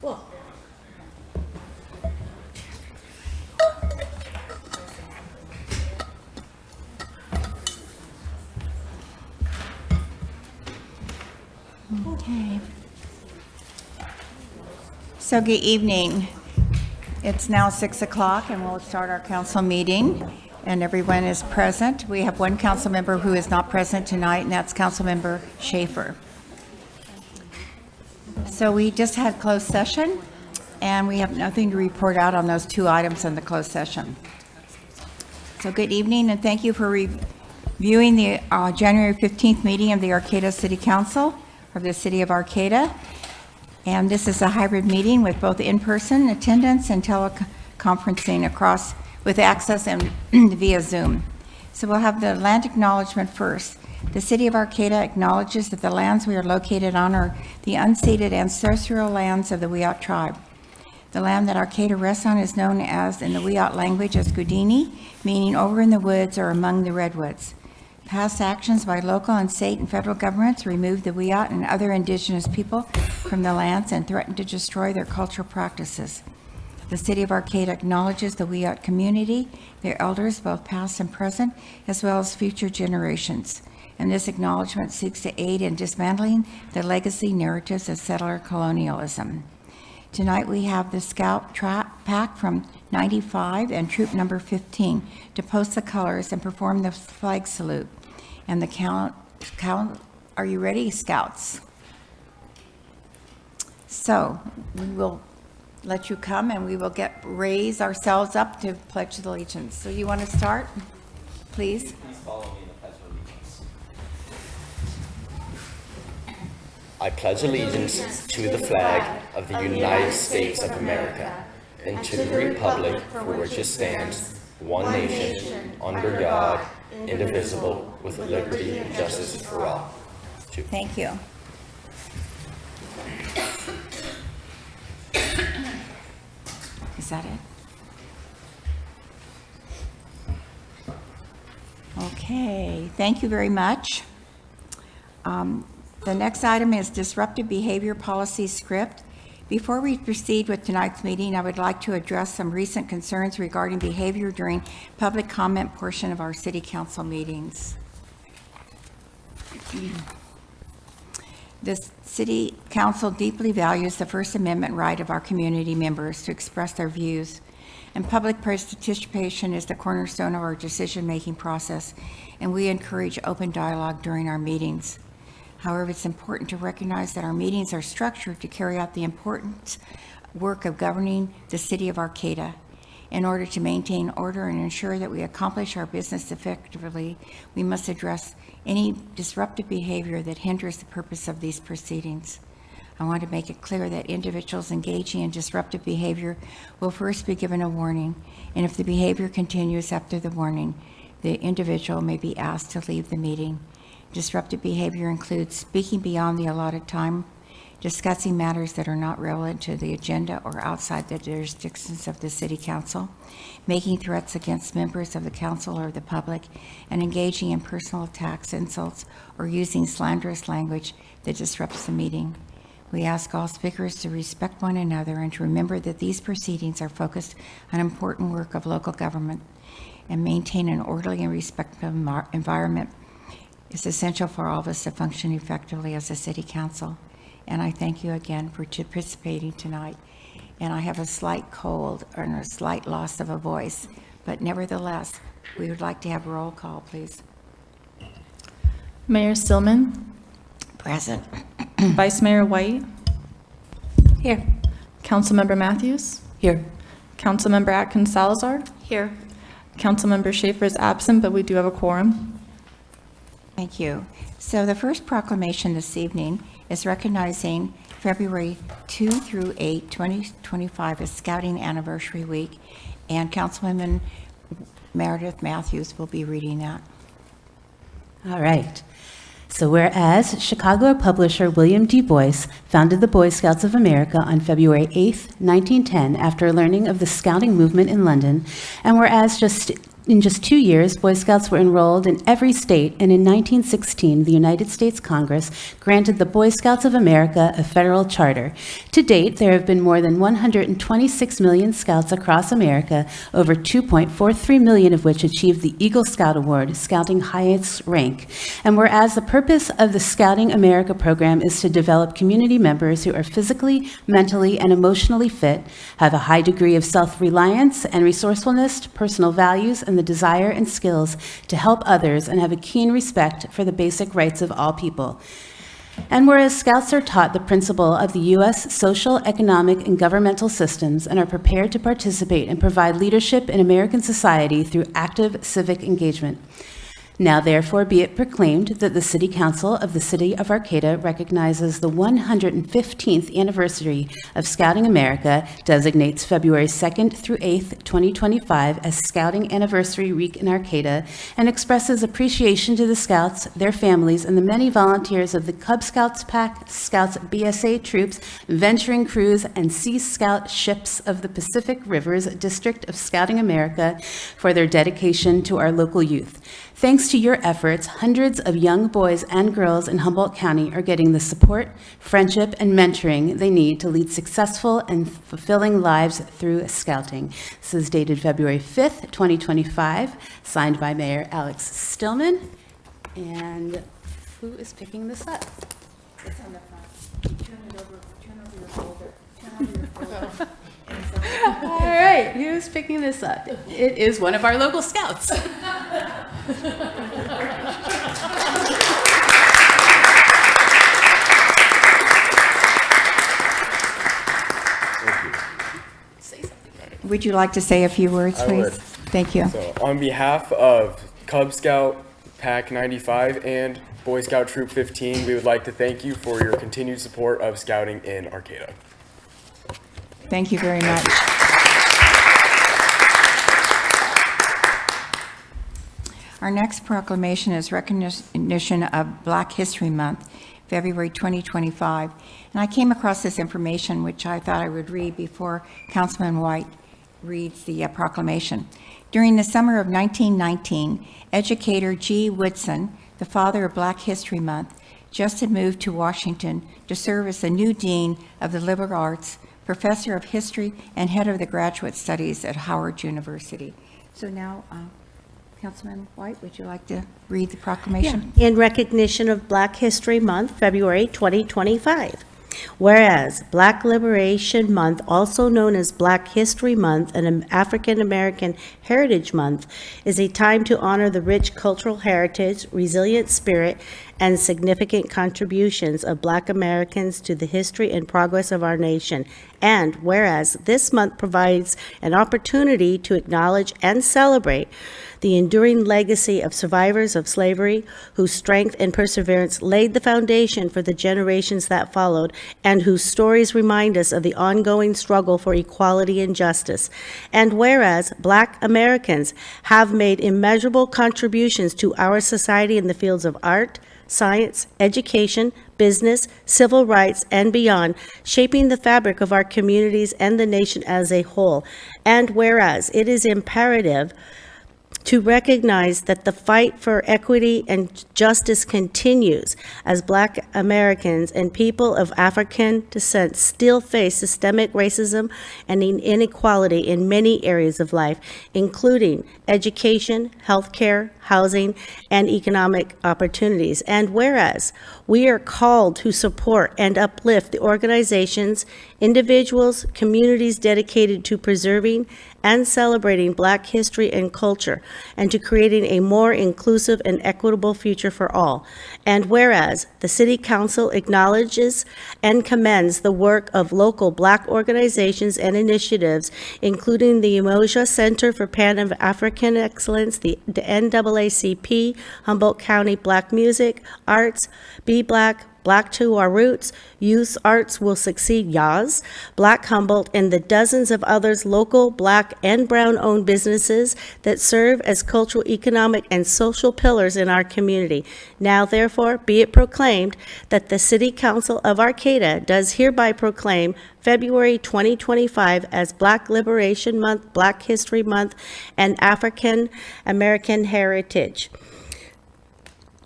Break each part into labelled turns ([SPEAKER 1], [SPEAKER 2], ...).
[SPEAKER 1] Cool.
[SPEAKER 2] Okay. So good evening. It's now 6 o'clock and we'll start our council meeting and everyone is present. We have one council member who is not present tonight and that's Councilmember Schaefer. So we just had closed session and we have nothing to report out on those two items in the closed session. So good evening and thank you for reviewing the January 15th meeting of the Arcata City Council of the City of Arcata. And this is a hybrid meeting with both in-person attendance and teleconferencing across with access and via Zoom. So we'll have the land acknowledgement first. The City of Arcata acknowledges that the lands we are located on are the unceded ancestral lands of the Wiyot tribe. The land that Arcata rests on is known as, in the Wiyot language, as Gudini, meaning over in the woods or among the redwoods. Past actions by local and state and federal governments removed the Wiyot and other indigenous people from the lands and threatened to destroy their cultural practices. The City of Arcata acknowledges the Wiyot community, their elders, both past and present, as well as future generations. And this acknowledgement seeks to aid in dismantling the legacy narratives of settler colonialism. Tonight we have the Scout Pack from 95 and Troop Number 15 to post the colors and perform the flag salute. And the count, are you ready, Scouts? So we will let you come and we will raise ourselves up to pledge allegiance. So you want to start, please?
[SPEAKER 3] Please follow me in the Pledge of Allegiance. I pledge allegiance to the flag of the United States of America and to the republic for which it stands, one nation, under God, indivisible, with liberty and justice for all.
[SPEAKER 2] Thank you. Is that it? Okay, thank you very much. The next item is disruptive behavior policy script. Before we proceed with tonight's meeting, I would like to address some recent concerns regarding behavior during public comment portion of our city council meetings. The City Council deeply values the First Amendment right of our community members to express their views, and public participation is the cornerstone of our decision-making process, and we encourage open dialogue during our meetings. However, it's important to recognize that our meetings are structured to carry out the important work of governing the City of Arcata. In order to maintain order and ensure that we accomplish our business effectively, we must address any disruptive behavior that hinders the purpose of these proceedings. I want to make it clear that individuals engaging in disruptive behavior will first be given a warning, and if the behavior continues after the warning, the individual may be asked to leave the meeting. Disruptive behavior includes speaking beyond the allotted time, discussing matters that are not relevant to the agenda or outside the jurisdictions of the City Council, making threats against members of the council or the public, and engaging in personal attacks, insults, or using slanderous language that disrupts the meeting. We ask all speakers to respect one another and to remember that these proceedings are focused on important work of local government, and maintain an orderly and respectful environment is essential for all of us to function effectively as a City Council. And I thank you again for participating tonight. And I have a slight cold and a slight loss of a voice, but nevertheless, we would like to have a roll call, please.
[SPEAKER 4] Mayor Stillman,
[SPEAKER 2] Present.
[SPEAKER 4] Vice Mayor White,
[SPEAKER 2] Here.
[SPEAKER 4] Councilmember Matthews,
[SPEAKER 2] Here.
[SPEAKER 4] Councilmember Atkins Salazar,
[SPEAKER 2] Here.
[SPEAKER 4] Councilmember Schaefer is absent, but we do have a quorum.
[SPEAKER 2] Thank you. So the first proclamation this evening is recognizing February 2 through 8, 2025 as Scouting Anniversary Week, and Councilwoman Meredith Matthews will be reading that.
[SPEAKER 5] All right. So whereas Chicago publisher William D. Boyce founded the Boy Scouts of America on February 8, 1910, after learning of the scouting movement in London, and whereas just In just 2 years, Boy Scouts were enrolled in every state, and in 1916, the United States Congress granted the Boy Scouts of America a federal charter. To date, there have been more than 126 million Scouts across America, over 2.43 million of which achieved the Eagle Scout Award, Scouting highest rank. And whereas the purpose of the Scouting America program is to develop community members who are physically, mentally, and emotionally fit, have a high degree of self-reliance and resourcefulness, personal values, and the desire and skills to help others, and have a keen respect for the basic rights of all people. And whereas Scouts are taught the principle of the U.S. social, economic, and governmental systems and are prepared to participate and provide leadership in American society through active civic engagement. Now therefore be it proclaimed that the City Council of the City of Arcata recognizes the 115th anniversary of Scouting America, designates February 2nd through 8th, 2025 as Scouting Anniversary Week in Arcata, and expresses appreciation to the Scouts, their families, and the many volunteers of the Cub Scouts Pack, Scouts BSA troops, venturing crews, and Sea Scout ships of the Pacific Rivers District of Scouting America for their dedication to our local youth. Thanks to your efforts, hundreds of young boys and girls in Humboldt County are getting the support, friendship, and mentoring they need to lead successful and fulfilling lives through Scouting. This is dated February 5th, 2025, signed by Mayor Alex Stillman. And who is picking this up? It's on the front. Turn over your folder. Turn over your folder. All right, who's picking this up? It is one of our local Scouts. Say something.
[SPEAKER 2] Would you like to say a few words,
[SPEAKER 1] I
[SPEAKER 2] please?
[SPEAKER 1] would.
[SPEAKER 2] Thank you.
[SPEAKER 1] So, on behalf of Cub Scout Pack 95 and Boy Scout Troop 15, we would like to thank you for your continued support of Scouting in Arcata.
[SPEAKER 2] Thank you very much. Our next proclamation is recognition of Black History Month, February 2025. And I came across this information, which I thought I would read before Councilman White reads the proclamation. During the summer of 1919, educator G. Woodson, the father of Black History Month, just had moved to Washington to serve as the new dean of the liberal arts, professor of history, and head of the graduate studies at Howard University. So now, Councilman White, would you like to read the proclamation?
[SPEAKER 6] In recognition of Black History Month, February 2025. Whereas Black Liberation Month, also known as Black History Month and African American Heritage Month, is a time to honor the rich cultural heritage, resilient spirit, and significant contributions of Black Americans to the history and progress of our nation. And whereas this month provides an opportunity to acknowledge and celebrate the enduring legacy of survivors of slavery whose strength and perseverance laid the foundation for the generations that followed, and whose stories remind us of the ongoing struggle for equality and justice. And whereas Black Americans have made immeasurable contributions to our society in the fields of art, science, education, business, civil rights, and beyond, shaping the fabric of our communities and the nation as a whole. And whereas it is imperative to recognize that the fight for equity and justice continues as Black Americans and people of African descent still face systemic racism and inequality in many areas of life, including education, healthcare, housing, and economic opportunities. And whereas we are called to support and uplift the organizations, individuals, communities dedicated to preserving and celebrating Black history and culture, and to creating a more inclusive and equitable future for all. And whereas the City Council acknowledges and commends the work of local Black organizations and initiatives, including the Umoja Center for Pan-African Excellence, the NAACP, Humboldt County Black Music, Arts, Be Black, Black to Our Roots, Youth Arts Will Succeed, YAS, Black Humboldt, and the dozens of others local, Black, and Brown-owned businesses that serve as cultural, economic, and social pillars in our community. Now, therefore, be it proclaimed that the City Council of Arcata does hereby proclaim February 2025 as Black Liberation Month, Black History Month, and African American Heritage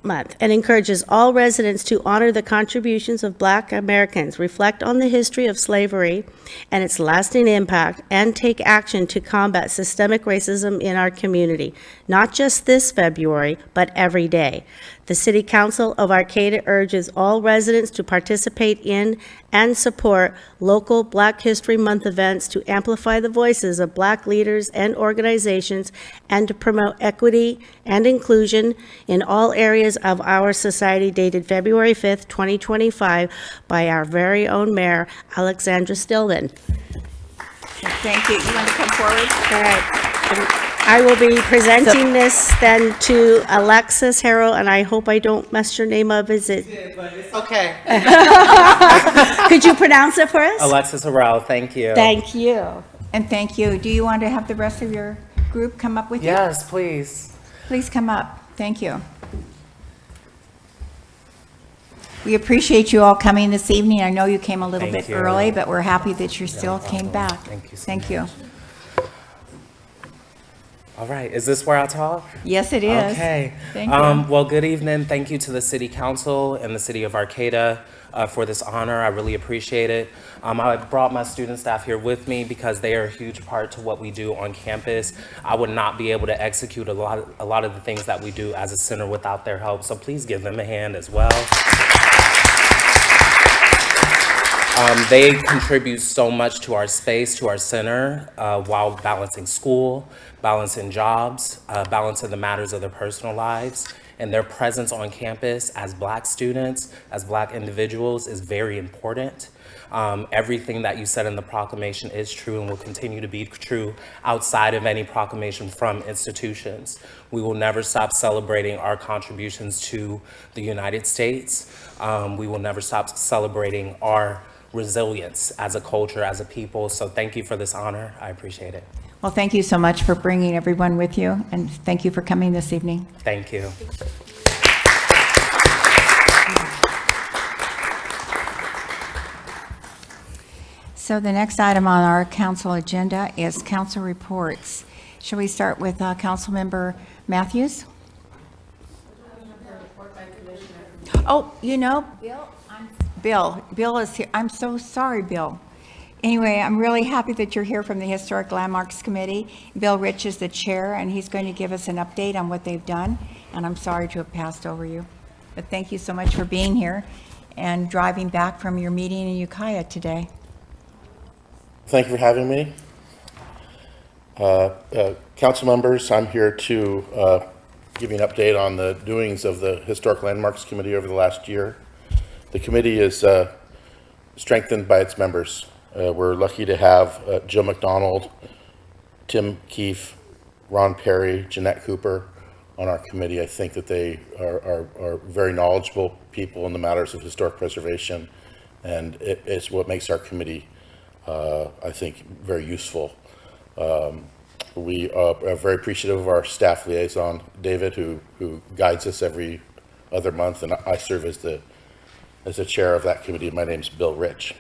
[SPEAKER 6] Month, and encourages all residents to honor the contributions of Black Americans, reflect on the history of slavery and its lasting impact, and take action to combat systemic racism in our community, not just this February, but every day. The City Council of Arcata urges all residents to participate in and support local Black History Month events to amplify the voices of Black leaders and organizations and to promote equity and inclusion in all areas of our society, dated February 5th, 2025, by our very own Mayor, Alexandra Stillman.
[SPEAKER 2] Thank you. You want to come forward?
[SPEAKER 6] All right. I will be presenting this then to Alexis Harrell, and I hope I don't mess your name up. Is it?
[SPEAKER 7] Okay.
[SPEAKER 6] Could you pronounce it for us?
[SPEAKER 7] Alexis Harrell, thank you.
[SPEAKER 6] Thank you.
[SPEAKER 2] And thank you. Do you want to have the rest of your group come up with you?
[SPEAKER 7] Yes, please.
[SPEAKER 2] Please come up. Thank you. We appreciate you all coming this evening. I know you came a little
[SPEAKER 7] Thank
[SPEAKER 2] bit
[SPEAKER 7] you.
[SPEAKER 2] early, but we're happy that you still came back.
[SPEAKER 7] Thank you so
[SPEAKER 2] Thank you.
[SPEAKER 7] All right, is this where I talk?
[SPEAKER 2] Yes, it is.
[SPEAKER 7] Okay.
[SPEAKER 2] Thank you.
[SPEAKER 7] Well, good evening. Thank you to the City Council and the City of Arcata for this honor. I really appreciate it. I brought my student staff here with me because they are a huge part to what we do on campus. I would not be able to execute a lot of the things that we do as a center without their help, so please give them a hand as well. They contribute so much to our space, to our center, while balancing school, balancing jobs, balancing the matters of their personal lives. And their presence on campus as Black students, as Black individuals, is very important. Everything that you said in the proclamation is true and will continue to be true outside of any proclamation from institutions. We will never stop celebrating our contributions to the United States. We will never stop celebrating our resilience as a culture, as a people. So thank you for this honor. I appreciate it.
[SPEAKER 2] Well, thank you so much for bringing everyone with you, and thank you for coming this evening.
[SPEAKER 7] Thank you.
[SPEAKER 2] So the next item on our council agenda is council reports. Shall we start with Councilmember Matthews? Oh, you know, Bill is here. I'm so sorry, Bill. Anyway, I'm really happy that you're here from the Historic Landmarks Committee. Bill Rich is the chair, and he's going to give us an update on what they've done, and I'm sorry to have passed over you. But thank you so much for being here and driving back from your meeting in Ukiah today.
[SPEAKER 8] Thank you for having me. Council members, I'm here to give you an update on the doings of the Historic Landmarks Committee over the last year. The committee is strengthened by its members. We're lucky to have Jill McDonald, Tim Keefe, Ron Perry, Jeanette Cooper on our committee. I think that they are very knowledgeable people in the matters of historic preservation, and it's what makes our committee, I think, very useful. We are very appreciative of our staff liaison, David, who guides us every other month, and I serve as the chair of that committee. My name's Bill Rich.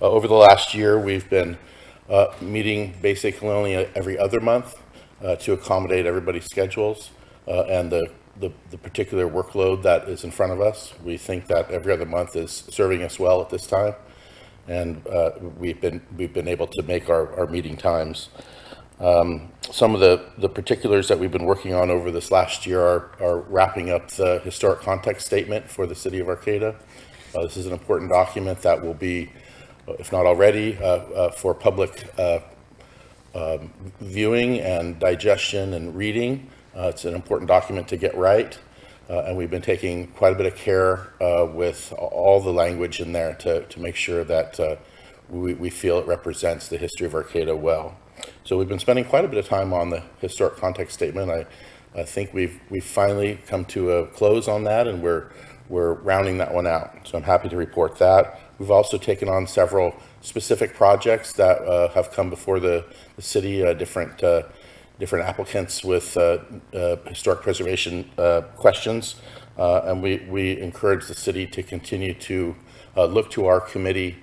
[SPEAKER 8] Over the last year, we've been meeting basically only every other month to accommodate everybody's schedules and the particular workload that is in front of us. We think that every other month is serving us well at this time, and we've been able to make our meeting times. Some of the particulars that we've been working on over this last year are wrapping up the historic context statement for the city of Arcata. This is an important document that will be, if not already, for public viewing and digestion and reading. It's an important document to get right, and we've been taking quite a bit of care with all the language in there to make sure that we feel it represents the history of Arcata well. So we've been spending quite a bit of time on the historic context statement. I think we've finally come to a close on that, and we're we're rounding that one out. So I'm happy to report that. We've also taken on several specific projects that have come before the city, different applicants with historic preservation questions. And we encourage the city to continue to look to our committee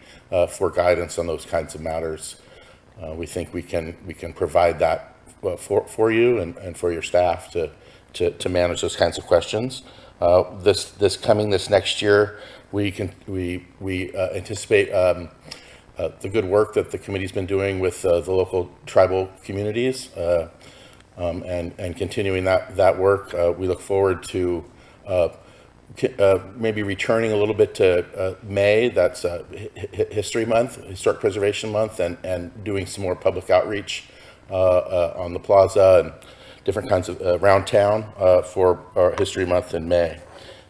[SPEAKER 8] for guidance on those kinds of matters. We think we can provide that for you and for your staff to manage those kinds of questions. This next year, we anticipate the good work that the committee's been doing with the local tribal communities and continuing that work. We look forward to maybe returning a little bit to May. That's History Month, Historic Preservation Month, and doing some more public outreach on the plaza and different kinds of around town for our History Month in May.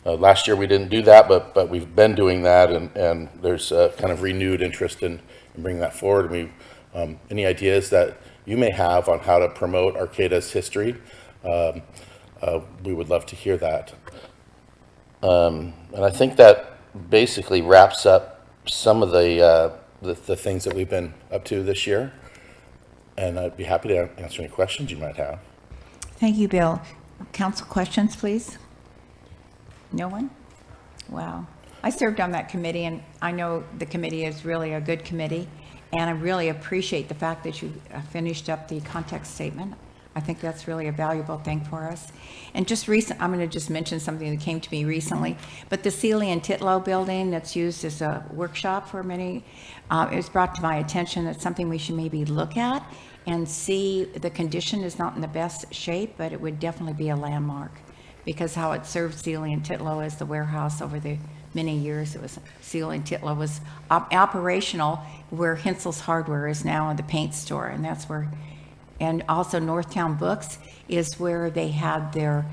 [SPEAKER 8] Last year we didn't do that, but we've been doing that, and there's kind of renewed interest in bringing that forward. Any ideas that you may have on how to promote Arcata's history, we would love to hear that. And I think that basically wraps up some of the things that we've been up to this year. And I'd be happy to answer any questions you might have.
[SPEAKER 2] Thank you, Bill. Council questions, please? No one? Wow. I served on that committee, and I know the committee is really a good committee, and I really appreciate the fact that you finished up the context statement. I think that's really a valuable thing for us. And I'm going to just mention something that came to me recently, but the Sealy and Titlow building that's used as a workshop for many, it was brought to my attention that something we should maybe look at and see. The condition is not in the best shape, but it would definitely be a landmark because how it served Sealy and Titlow as the warehouse over the many years. It was Sealy and Titlow was operational where Hensel's Hardware is now in the paint store, and that's where. And also Northtown Books is where they had their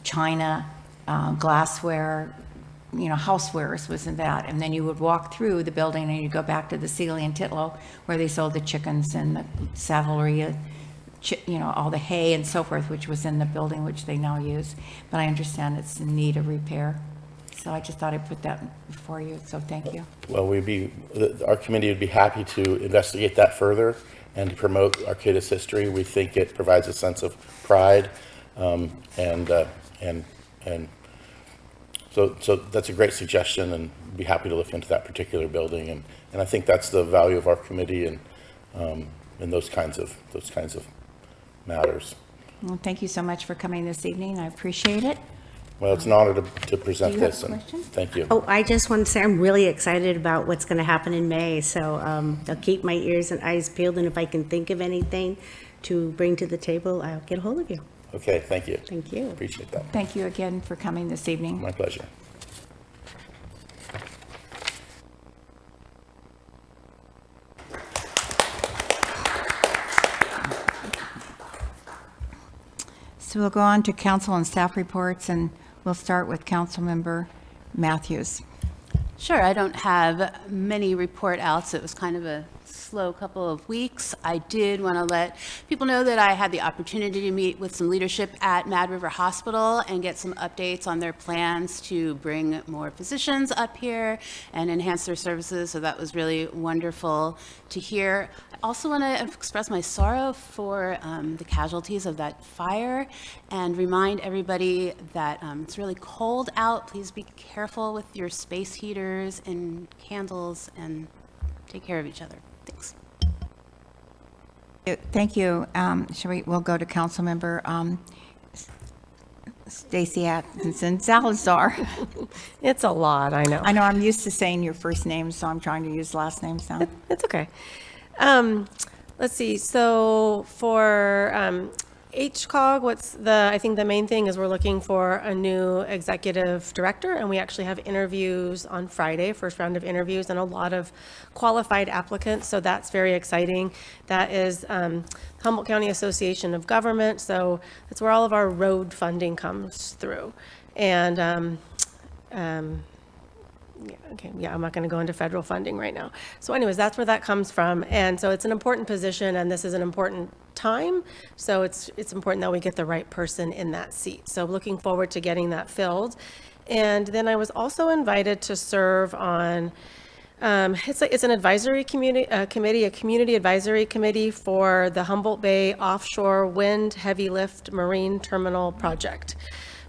[SPEAKER 2] china, glassware, housewares was in that. And then you would walk through the building and you go back to the Sealy and Titlow where they sold the chickens and the saddlery, all the hay and so forth, which was in the building, which they now use. But I understand it's in need of repair. So I just thought I'd put that before you, so thank you.
[SPEAKER 8] Well, our committee would be happy to investigate that further and to promote Arcata's history. We think it provides a sense of pride, and so that's a great suggestion, and be happy to look into that particular building. And I think that's the value of our committee and those kinds of matters.
[SPEAKER 2] Well, thank you so much for coming this evening. I appreciate it.
[SPEAKER 8] Well, it's an honor to present
[SPEAKER 2] Do you have
[SPEAKER 8] this.
[SPEAKER 2] a question?
[SPEAKER 8] Thank you.
[SPEAKER 6] Oh, I just want to say I'm really excited about what's going to happen in May. So I'll keep my ears and eyes peeled, and if I can think of anything to bring to the table, I'll get a hold of you.
[SPEAKER 8] Okay, thank you.
[SPEAKER 6] Thank you.
[SPEAKER 8] Appreciate that.
[SPEAKER 2] Thank you again for coming this evening.
[SPEAKER 8] My pleasure.
[SPEAKER 2] So we'll go on to council and staff reports, and we'll start with Councilmember Matthews.
[SPEAKER 5] Sure, I don't have many report outs. It was kind of a slow couple of weeks. I did want to let people know that I had the opportunity to meet with some leadership at Mad River Hospital and get some updates on their plans to bring more physicians up here and enhance their services. So that was really wonderful to hear. I also want to express my sorrow for the casualties of that fire and remind everybody that it's really cold out. Please be careful with your space heaters and candles and take care of each other. Thanks.
[SPEAKER 2] Thank you. We'll go to Councilmember Stacy Atkinson Salazar.
[SPEAKER 9] It's a lot, I know.
[SPEAKER 2] I know I'm used to saying your first name, so I'm trying to use last names now.
[SPEAKER 9] It's okay. Let's see. So for HCOG, I think the main thing is we're looking for a new executive director, and we actually have interviews on Friday, first round of interviews, and a lot of qualified applicants, so that's very exciting. That is Humboldt County Association of Government, so that's where all of our road funding comes through. And I'm not going to go into federal funding right now. So anyways, that's where that comes from. And so it's an important position, and this is an important time. So it's important that we get the right person in that seat. So looking forward to getting that filled. And then I was also invited to serve on, it's an advisory community, committee, a community advisory committee for the Humboldt Bay Offshore Wind Heavy Lift Marine Terminal Project.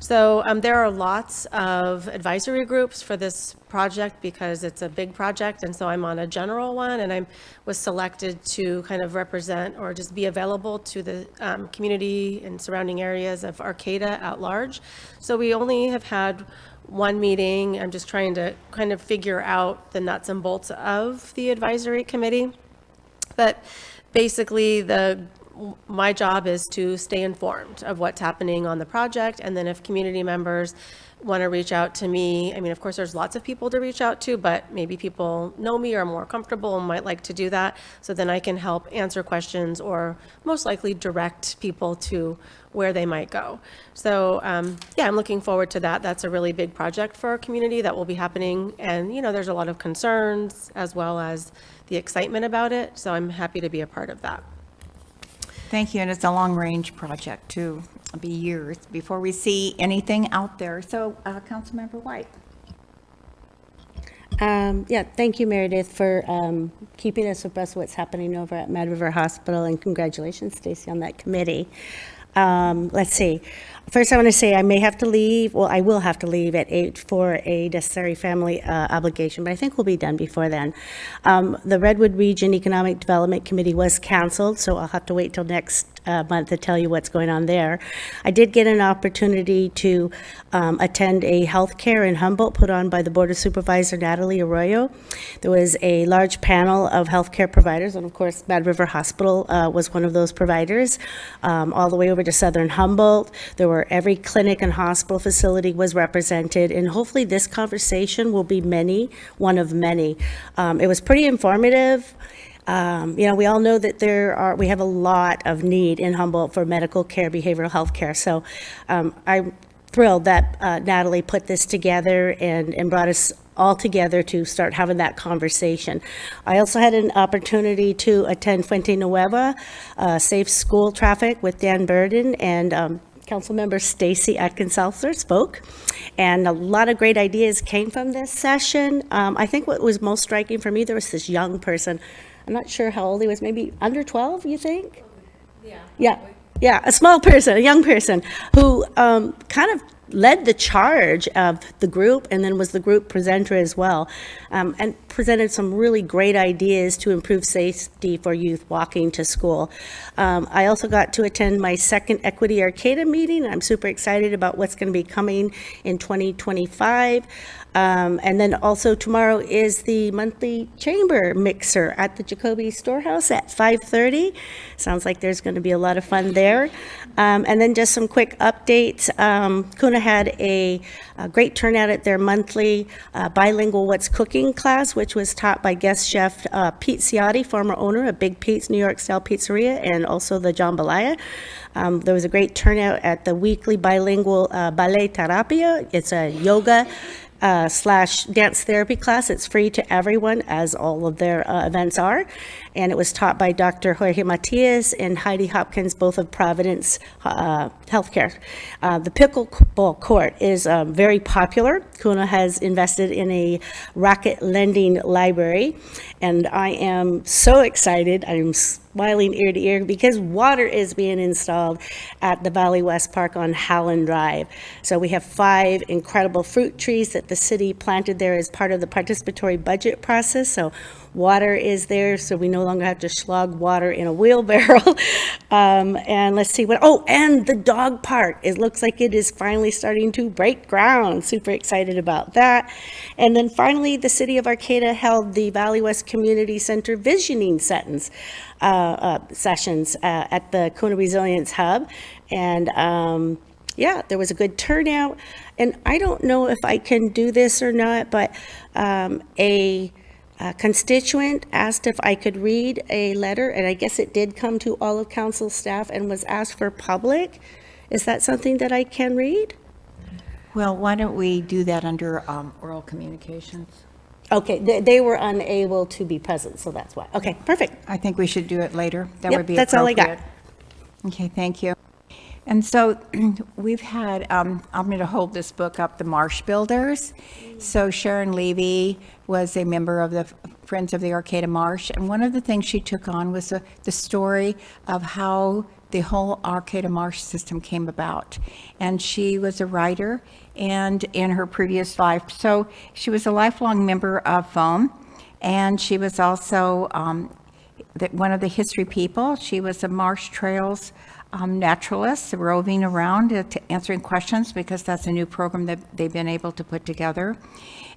[SPEAKER 9] So there are lots of advisory groups for this project because it's a big project, and so I'm on a general one, and I was selected to kind of represent or just be available to the community and surrounding areas of Arcata at large. So we only have had one meeting. I'm just trying to kind of figure out the nuts and bolts of the advisory committee. But basically, my job is to stay informed of what's happening on the project, and then if community members want to reach out to me, I mean, of course, there's lots of people to reach out to, but maybe people know me or are more comfortable and might like to do that, so then I can help answer questions or most likely direct people to where they might go. So, yeah, I'm looking forward to that. That's a really big project for our community that will be happening, and, there's a lot of concerns as well as the excitement about it, so I'm happy to be a part of that.
[SPEAKER 2] Thank you, and it's a long-range project, too. It'll be years before we see anything out there. So, Councilmember White.
[SPEAKER 6] Yeah, thank you, Meredith, for keeping us abreast of what's happening over at Mad River Hospital, and congratulations, Stacy, on that committee. Let's see. First, I want to say I may have to leave. Well, I will have to leave at 8 for a necessary family obligation, but I think we'll be done before then. The Redwood Region Economic Development Committee was canceled, so I'll have to wait till next month to tell you what's going on there. I did get an opportunity to attend a healthcare in Humboldt put on by the Board of Supervisor Natalie Arroyo. There was a large panel of healthcare providers, and of course, Mad River Hospital was one of those providers, all the way over to Southern Humboldt. There were every clinic and hospital facility was represented, and hopefully this conversation will be one of many. It was pretty informative. We all know that we have a lot of need in Humboldt for medical care, behavioral health care. So I'm thrilled that Natalie put this together and brought us all together to start having that conversation. I also had an opportunity to attend Fuente Nueva, Safe School Traffic with Dan Burden, and Councilmember Stacy Atkins-Seltzer spoke, and a lot of great ideas came from this session. I think what was most striking for me, there was this young person. I'm not sure how old he was, maybe under 12, you think? Yeah, a small person, a young person, who kind of led the charge of the group and then was the group presenter as well, and presented some really great ideas to improve safety for youth walking to school. I also got to attend my second Equity Arcata meeting. I'm super excited about what's going to be coming in 2025. And then also tomorrow is the monthly chamber mixer at the Jacoby Storehouse at 5:30. Sounds like there's going to be a lot of fun there. And then just some quick updates. Kuna had a great turnout at their monthly bilingual What's Cooking class, which was taught by guest chef Pete Ciotti, former owner of Big Pete's New York Style Pizzeria, and also the Jambalaya. There was a great turnout at the weekly bilingual ballet terapia. It's a yoga / dance therapy class. It's free to everyone, as all of their events are. And it was taught by Dr. Jorge Matias and Heidi Hopkins, both of Providence Healthcare. The pickleball court is very popular. Kuna has invested in a racket lending library, and I am so excited. I'm smiling ear to ear because water is being installed at the Valley West Park on Howland Drive. So we have 5 incredible fruit trees that the city planted there as part of the participatory budget process. So water is there, so we no longer have to slog water in a wheelbarrow. And let's see and the dog park. It looks like it is finally starting to break ground. Super excited about that. And then finally, the city of Arcata held the Valley West Community Center visioning sessions at the Kuna Resilience Hub. And there was a good turnout. And I don't know if I can do this or not, but a constituent asked if I could read a letter, and I guess it did come to all of council staff and was asked for public. Is that something that I can read?
[SPEAKER 2] Well, why don't we do that under oral communications?
[SPEAKER 6] Okay, they were unable to be present, so that's why. Okay, perfect.
[SPEAKER 2] I think we should do it later. That
[SPEAKER 6] Yep,
[SPEAKER 2] would be
[SPEAKER 6] that's all I got.
[SPEAKER 2] appropriate. Okay, thank you. And so we've had, I'm going to hold this book up, The Marsh Builders. So Sharon Levy was a member of the Friends of the Arcata Marsh. And one of the things she took on was the story of how the whole Arcata Marsh system came about. And she was a writer and in her previous life. So she was a lifelong member of FOAM. And she was also one of the history people. She was a Marsh Trails naturalist, roving around answering questions, because that's a new program that they've been able to put together.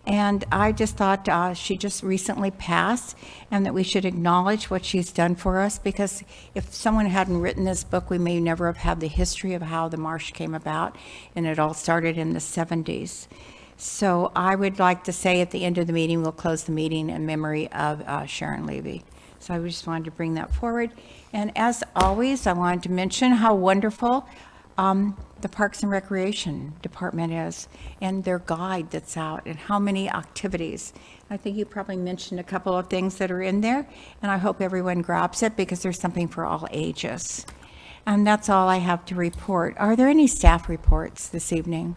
[SPEAKER 2] And I just thought she just recently passed, and that we should acknowledge what she's done for us, because if someone hadn't written this book, we may never have had the history of how the marsh came about, and it all started in the 70s. So I would like to say at the end of the meeting, we'll close the meeting in memory of Sharon Levy. So I just wanted to bring that forward. And as always, I wanted to mention how wonderful the Parks and Recreation Department is, and their guide that's out, and how many activities. I think you probably mentioned a couple of things that are in there, and I hope everyone grabs it, because there's something for all ages. And that's all I have to report. Are there any staff reports this evening?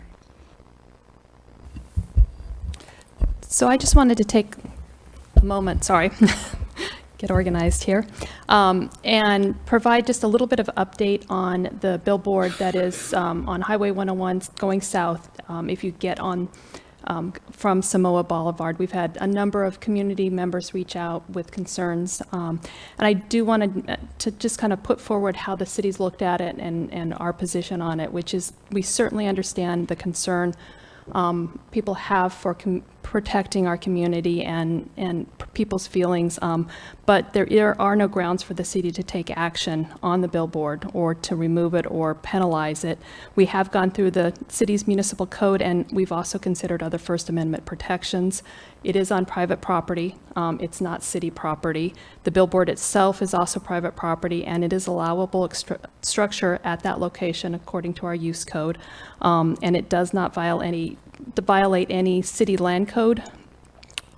[SPEAKER 10] So I just wanted to take a moment, sorry, get organized here, and provide just a little bit of update on the billboard that is on Highway 101 going south. If you get on from Samoa Boulevard, we've had a number of community members reach out with concerns, and I do want to just kind of put forward how the city's looked at it and our position on it, which is we certainly understand the concern people have for protecting our community and people's feelings, but there are no grounds for the city to take action on the billboard or to remove it or penalize it. We have gone through the city's municipal code, and we've also considered other First Amendment protections. It is on private property. It's not city property. The billboard itself is also private property, and it is allowable structure at that location according to our use code, and it does not violate any city land code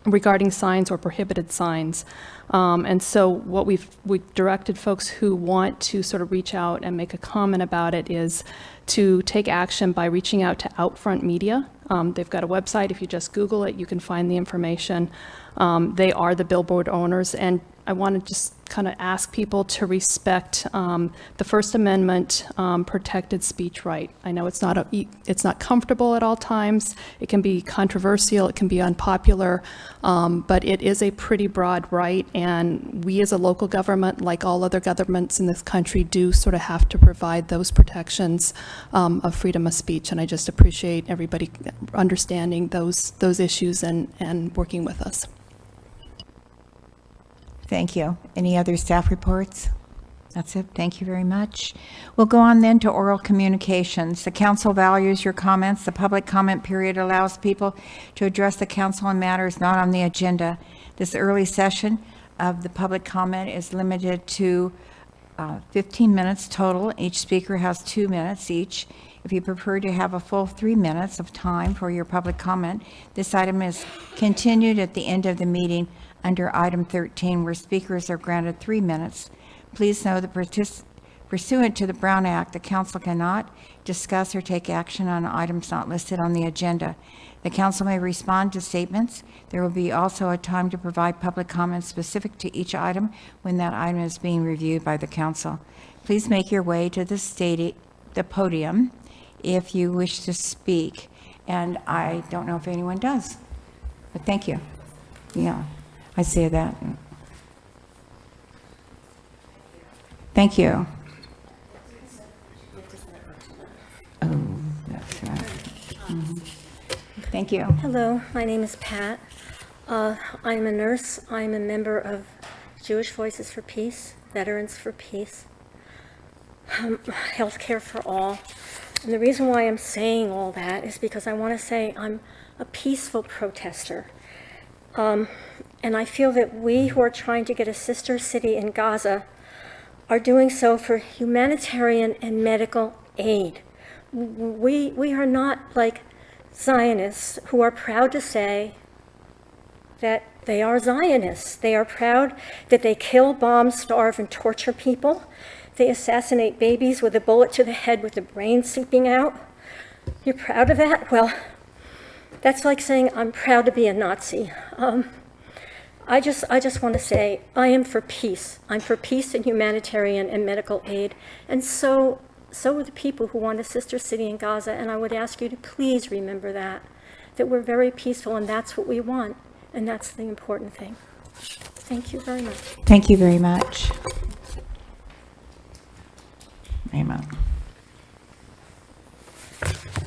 [SPEAKER 10] regarding signs or prohibited signs. And so what we've directed folks who want to sort of reach out and make a comment about it is to take action by reaching out to Outfront Media. They've got a website. If you just Google it, you can find the information. They are the billboard owners, and I want to just kind of ask people to respect the First Amendment protected speech right. I know it's not comfortable at all times. It can be controversial. It can be unpopular, but it is a pretty broad right. And we as a local government, like all other governments in this country, do sort of have to provide those protections of freedom of speech. And I just appreciate everybody understanding those issues and working with us.
[SPEAKER 2] Thank you. Any other staff reports? That's it. Thank you very much. We'll go on then to oral communications. The council values your comments. The public comment period allows people to address the council on matters not on the agenda. This early session of the public comment is limited to 15 minutes total. Each speaker has 2 minutes each. If you prefer to have a full 3 minutes of time for your public comment, this item is continued at the end of the meeting under item 13, where speakers are granted 3 minutes. Please know that pursuant to the Brown Act, the council cannot discuss or take action on items not listed on the agenda. The council may respond to statements. There will be also a time to provide public comments specific to each item when that item is being reviewed by the council. Please make your way to the podium if you wish to speak. And I don't know if anyone does, but thank you. Yeah, I say that. Thank you. Oh, that's right. Mhm. Thank you.
[SPEAKER 11] Hello, my name is Pat. I'm a nurse. I'm a member of Jewish Voices for Peace, Veterans for Peace, Healthcare for All. And the reason why I'm saying all that is because I want to say I'm a peaceful protester. And I feel that we who are trying to get a sister city in Gaza are doing so for humanitarian and medical aid. We are not like Zionists who are proud to say that they are Zionists. They are proud that they kill, bomb, starve, and torture people. They assassinate babies with a bullet to the head with the brain seeping out. You're proud of that? Well, that's like saying I'm proud to be a Nazi. I just want to say I am for peace. I'm for peace and humanitarian and medical aid. And so are the people who want a sister city in Gaza. And I would ask you to please remember that we're very peaceful and that's what we want. And that's the important thing. Thank you very much.
[SPEAKER 2] Thank you very much. Raymond.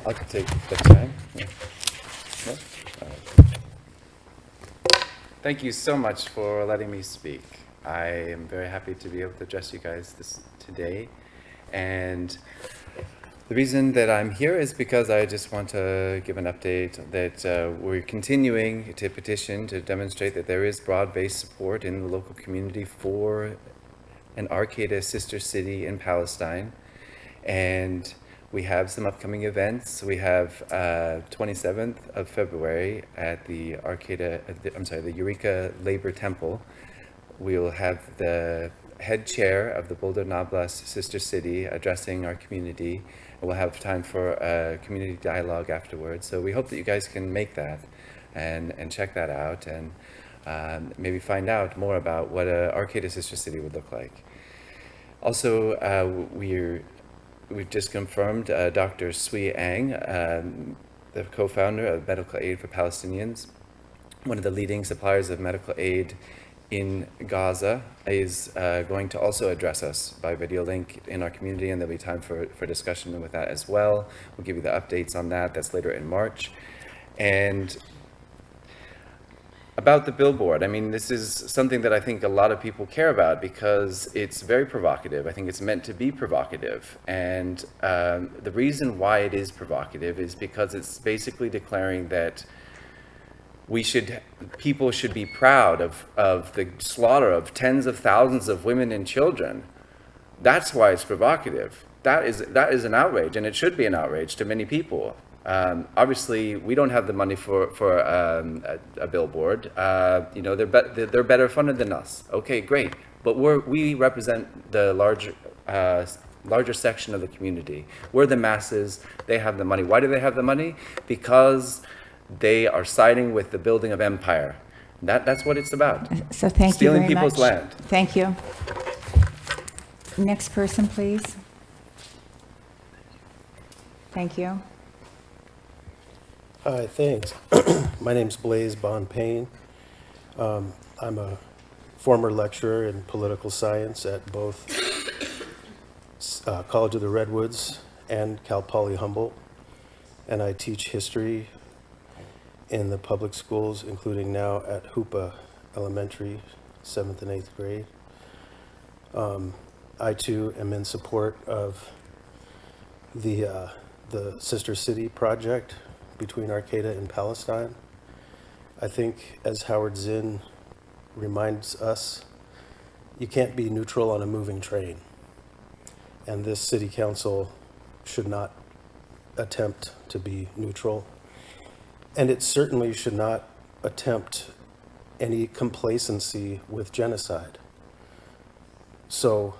[SPEAKER 12] I can take the time. Yeah. No? All right. Thank you so much for letting me speak. I am very happy to be able to address you guys today. And the reason that I'm here is because I just want to give an update that we're continuing to petition to demonstrate that there is broad-based support in the local community for an Arcata sister city in Palestine. And we have some upcoming events. We have 27th of February at the the Eureka Labor Temple. We'll have the head chair of the Boulder Nablus Sister City addressing our community. And we'll have time for a community dialogue afterwards. So we hope that you guys can make that and check that out and maybe find out more about what an Arcata Sister City would look like. Also, we've just confirmed Dr. Sui Ang, the co-founder of Medical Aid for Palestinians, one of the leading suppliers of medical aid in Gaza, is going to also address us by video link in our community, and there'll be time for discussion with that as well. We'll give you the updates on that. That's later in March. And about the billboard, I mean, this is something that I think a lot of people care about because it's very provocative. I think it's meant to be provocative. And the reason why it is provocative is because it's basically declaring that people should be proud of the slaughter of tens of thousands of women and children. That's why it's provocative. That is an outrage, and it should be an outrage to many people. Obviously, we don't have the money for a billboard. They're better funded than us. Okay, great. But we represent the larger section of the community. We're the masses. They have the money. Why do they have the money? Because they are siding with the building of empire. That's what it's about.
[SPEAKER 2] So thank you
[SPEAKER 12] Stealing
[SPEAKER 2] very much.
[SPEAKER 12] people's land.
[SPEAKER 2] Thank you. Next person, please. Thank you.
[SPEAKER 13] Hi, thanks. My name's Blaise Bonpayne. I'm a former lecturer in political science at both College of the Redwoods and Cal Poly Humboldt, and I teach history in the public schools, including now at Hoopa Elementary, 7th and 8th grade. I too am in support of the Sister City project between Arcata and Palestine. I think, as Howard Zinn reminds us, you can't be neutral on a moving train. And this city council should not attempt to be neutral. And it certainly should not attempt any complacency with genocide. So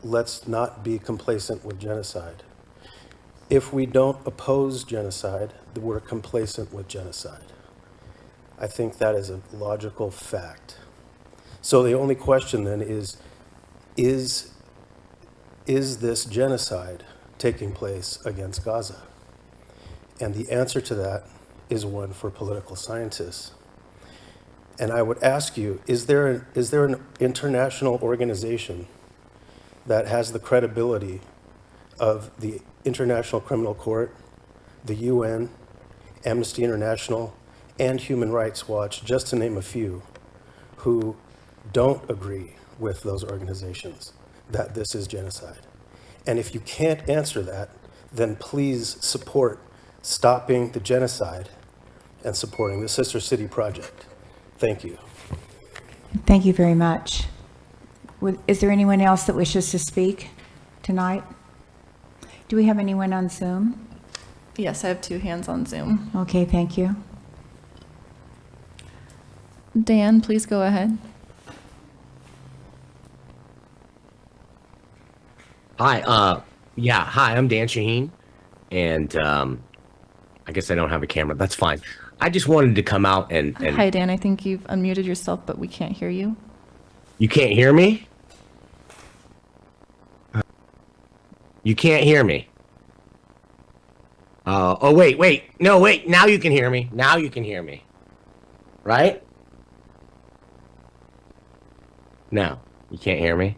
[SPEAKER 13] let's not be complacent with genocide. If we don't oppose genocide, then we're complacent with genocide. I think that is a logical fact. So the only question then is this genocide taking place against Gaza? And the answer to that is one for political scientists. And I would ask you, is there an international organization that has the credibility of the International Criminal Court, the UN, Amnesty International, and Human Rights Watch, just to name a few, who don't agree with those organizations that this is genocide? And if you can't answer that, then please support stopping the genocide and supporting the Sister City project. Thank you.
[SPEAKER 2] Thank you very much. Is there anyone else that wishes to speak tonight? Do we have anyone on Zoom?
[SPEAKER 4] Yes, I have 2 hands on Zoom.
[SPEAKER 2] Okay, thank you.
[SPEAKER 4] Dan, please go ahead.
[SPEAKER 14] Hi, yeah, hi, I'm Dan Shaheen, and I guess I don't have a camera. That's fine. I just wanted to come out and
[SPEAKER 4] Hi, Dan. I think you've unmuted yourself, but we can't hear you.
[SPEAKER 14] you can't hear me? You can't hear me. Oh, wait. No, wait. Now you can hear me. Now you can hear me. Right? No, you can't hear me.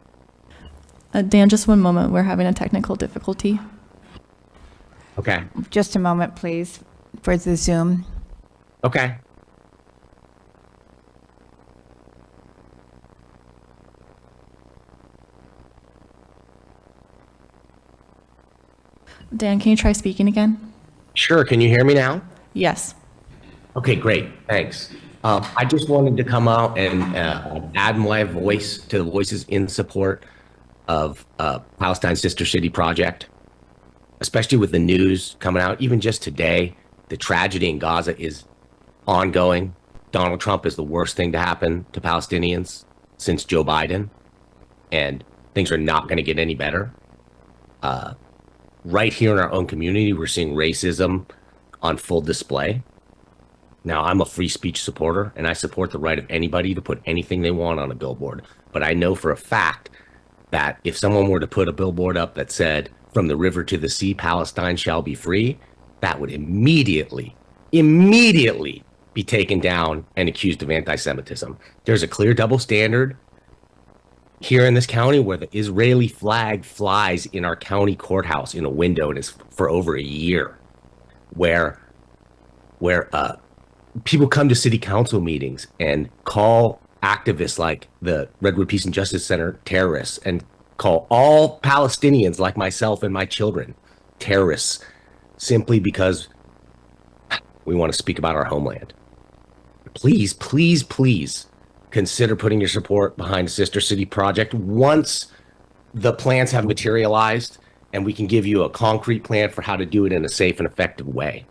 [SPEAKER 4] Dan, just one moment. We're having a technical difficulty.
[SPEAKER 14] Okay.
[SPEAKER 2] Just a moment, please, for the Zoom.
[SPEAKER 14] Okay.
[SPEAKER 4] Dan, can you try speaking again?
[SPEAKER 14] Sure. Can you hear me now?
[SPEAKER 4] Yes.
[SPEAKER 14] Okay, great. Thanks. I just wanted to come out and add my voice to the voices in support of Palestine Sister City Project, especially with the news coming out. Even just today, the tragedy in Gaza is ongoing. Donald Trump is the worst thing to happen to Palestinians since Joe Biden, and things are not going to get any better. Right here in our own community, we're seeing racism on full display. Now, I'm a free speech supporter, and I support the right of anybody to put anything they want on a billboard. But I know for a fact that if someone were to put a billboard up that said, "From the river to the sea, Palestine shall be free," that would immediately be taken down and accused of anti-Semitism. There's a clear double standard here in this county where the Israeli flag flies in our county courthouse in a window, and it's for over a year, where people come to city council meetings and call activists like the Redwood Peace and Justice Center terrorists, and call all Palestinians like myself and my children terrorists simply because we want to speak about our homeland. Please, please, please consider putting your support behind the Sister City Project once the plans have materialized and we can give you a concrete plan for how to do it in a safe and effective way.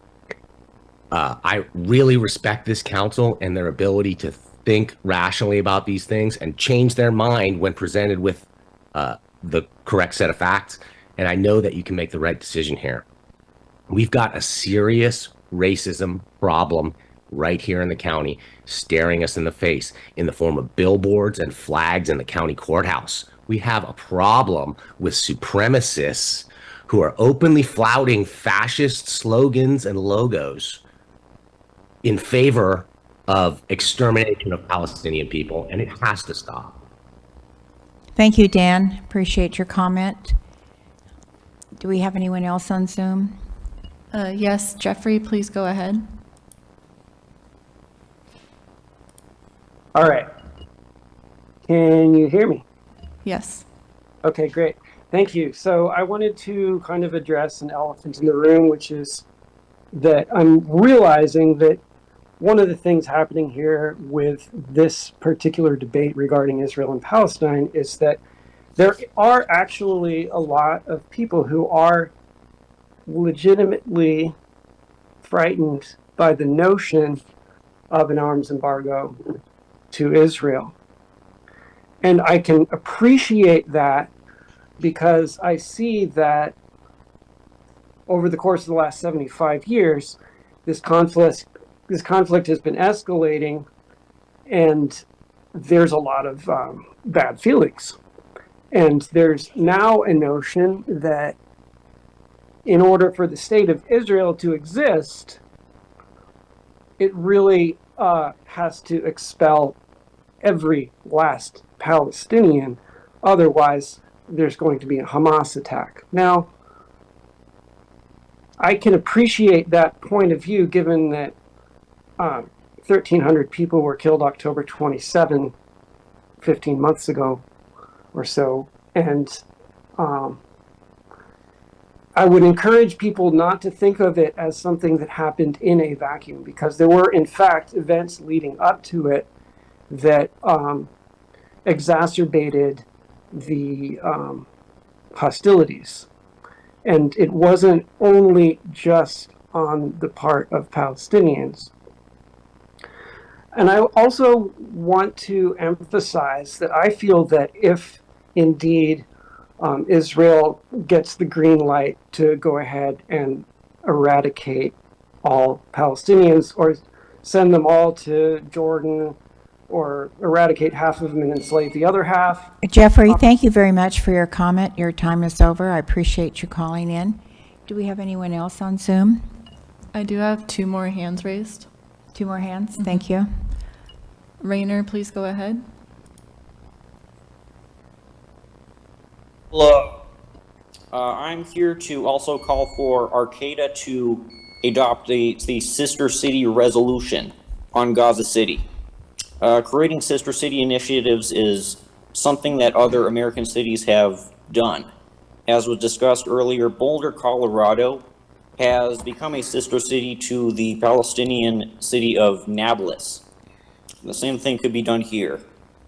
[SPEAKER 14] I really respect this council and their ability to think rationally about these things and change their mind when presented with the correct set of facts. And I know that you can make the right decision here. We've got a serious racism problem right here in the county staring us in the face in the form of billboards and flags in the county courthouse. We have a problem with supremacists who are openly flouting fascist slogans and logos in favor of extermination of Palestinian people, and it has to stop.
[SPEAKER 2] Thank you, Dan. Appreciate your comment. Do we have anyone else on Zoom?
[SPEAKER 4] Yes, Jeffrey, please go ahead.
[SPEAKER 15] All right. Can you hear me?
[SPEAKER 4] Yes.
[SPEAKER 15] Okay, great. Thank you. So I wanted to kind of address an elephant in the room, which is that I'm realizing that one of the things happening here with this particular debate regarding Israel and Palestine is that there are actually a lot of people who are legitimately frightened by the notion of an arms embargo to Israel. And I can appreciate that because I see that over the course of the last 75 years, this conflict has been escalating, and there's a lot of bad feelings. And there's now a notion that in order for the state of Israel to exist, it really has to expel every last Palestinian. Otherwise, there's going to be a Hamas attack. Now, I can appreciate that point of view given that 1,300 people were killed October 27, 15 months ago or so. And I would encourage people not to think of it as something that happened in a vacuum, because there were, in fact, events leading up to it that exacerbated the hostilities. And it wasn't only just on the part of Palestinians. And I also want to emphasize that I feel that if indeed Israel gets the green light to go ahead and eradicate all Palestinians or send them all to Jordan or eradicate half of them and enslave the other half.
[SPEAKER 2] Jeffrey, thank you very much for your comment. Your time is over. I appreciate you calling in. Do we have anyone else on Zoom?
[SPEAKER 4] I do have 2 more hands raised.
[SPEAKER 2] 2 more hands? Thank you.
[SPEAKER 4] Rayner, please go ahead.
[SPEAKER 16] Hello. I'm here to also call for Arcata to adopt the Sister City resolution on Gaza City. Creating Sister City initiatives is something that other American cities have done. As was discussed earlier, Boulder, Colorado has become a sister city to the Palestinian city of Nablus. The same thing could be done here.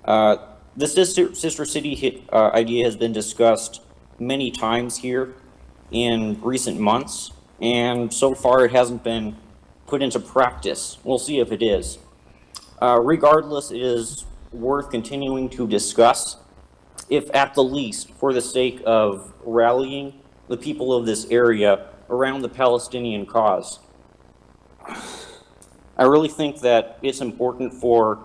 [SPEAKER 16] The sister city idea has been discussed many times here in recent months, and so far it hasn't been put into practice. We'll see if it is. Regardless, it is worth continuing to discuss, if at the least for the sake of rallying the people of this area around the Palestinian cause. I really think that it's important for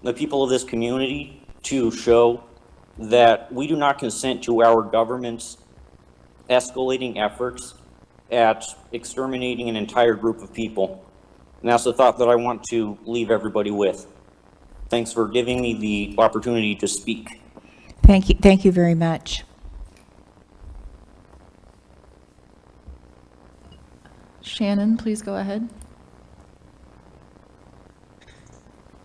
[SPEAKER 16] the people of this community to show that we do not consent to our government's escalating efforts at exterminating an entire group of people. And that's the thought that I want to leave everybody with. Thanks for giving me the opportunity to speak.
[SPEAKER 2] Thank you. Thank you very much.
[SPEAKER 4] Shannon, please go ahead.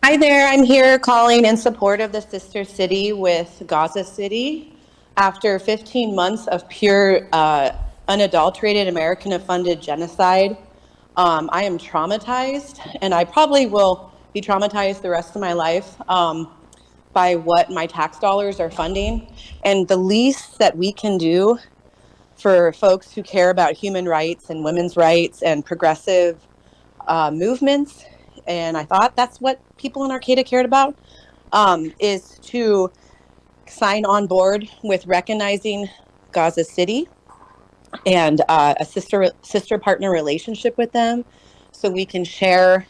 [SPEAKER 17] Hi there, I'm here calling in support of the sister city with Gaza City. After 15 months of pure, unadulterated American-funded genocide, I am traumatized, and I probably will be traumatized the rest of my life by what my tax dollars are funding. And the least that we can do for folks who care about human rights and women's rights and progressive movements, and I thought that's what people in Arcata cared about, is to sign on board with recognizing Gaza City and a sister partner relationship with them, so we can share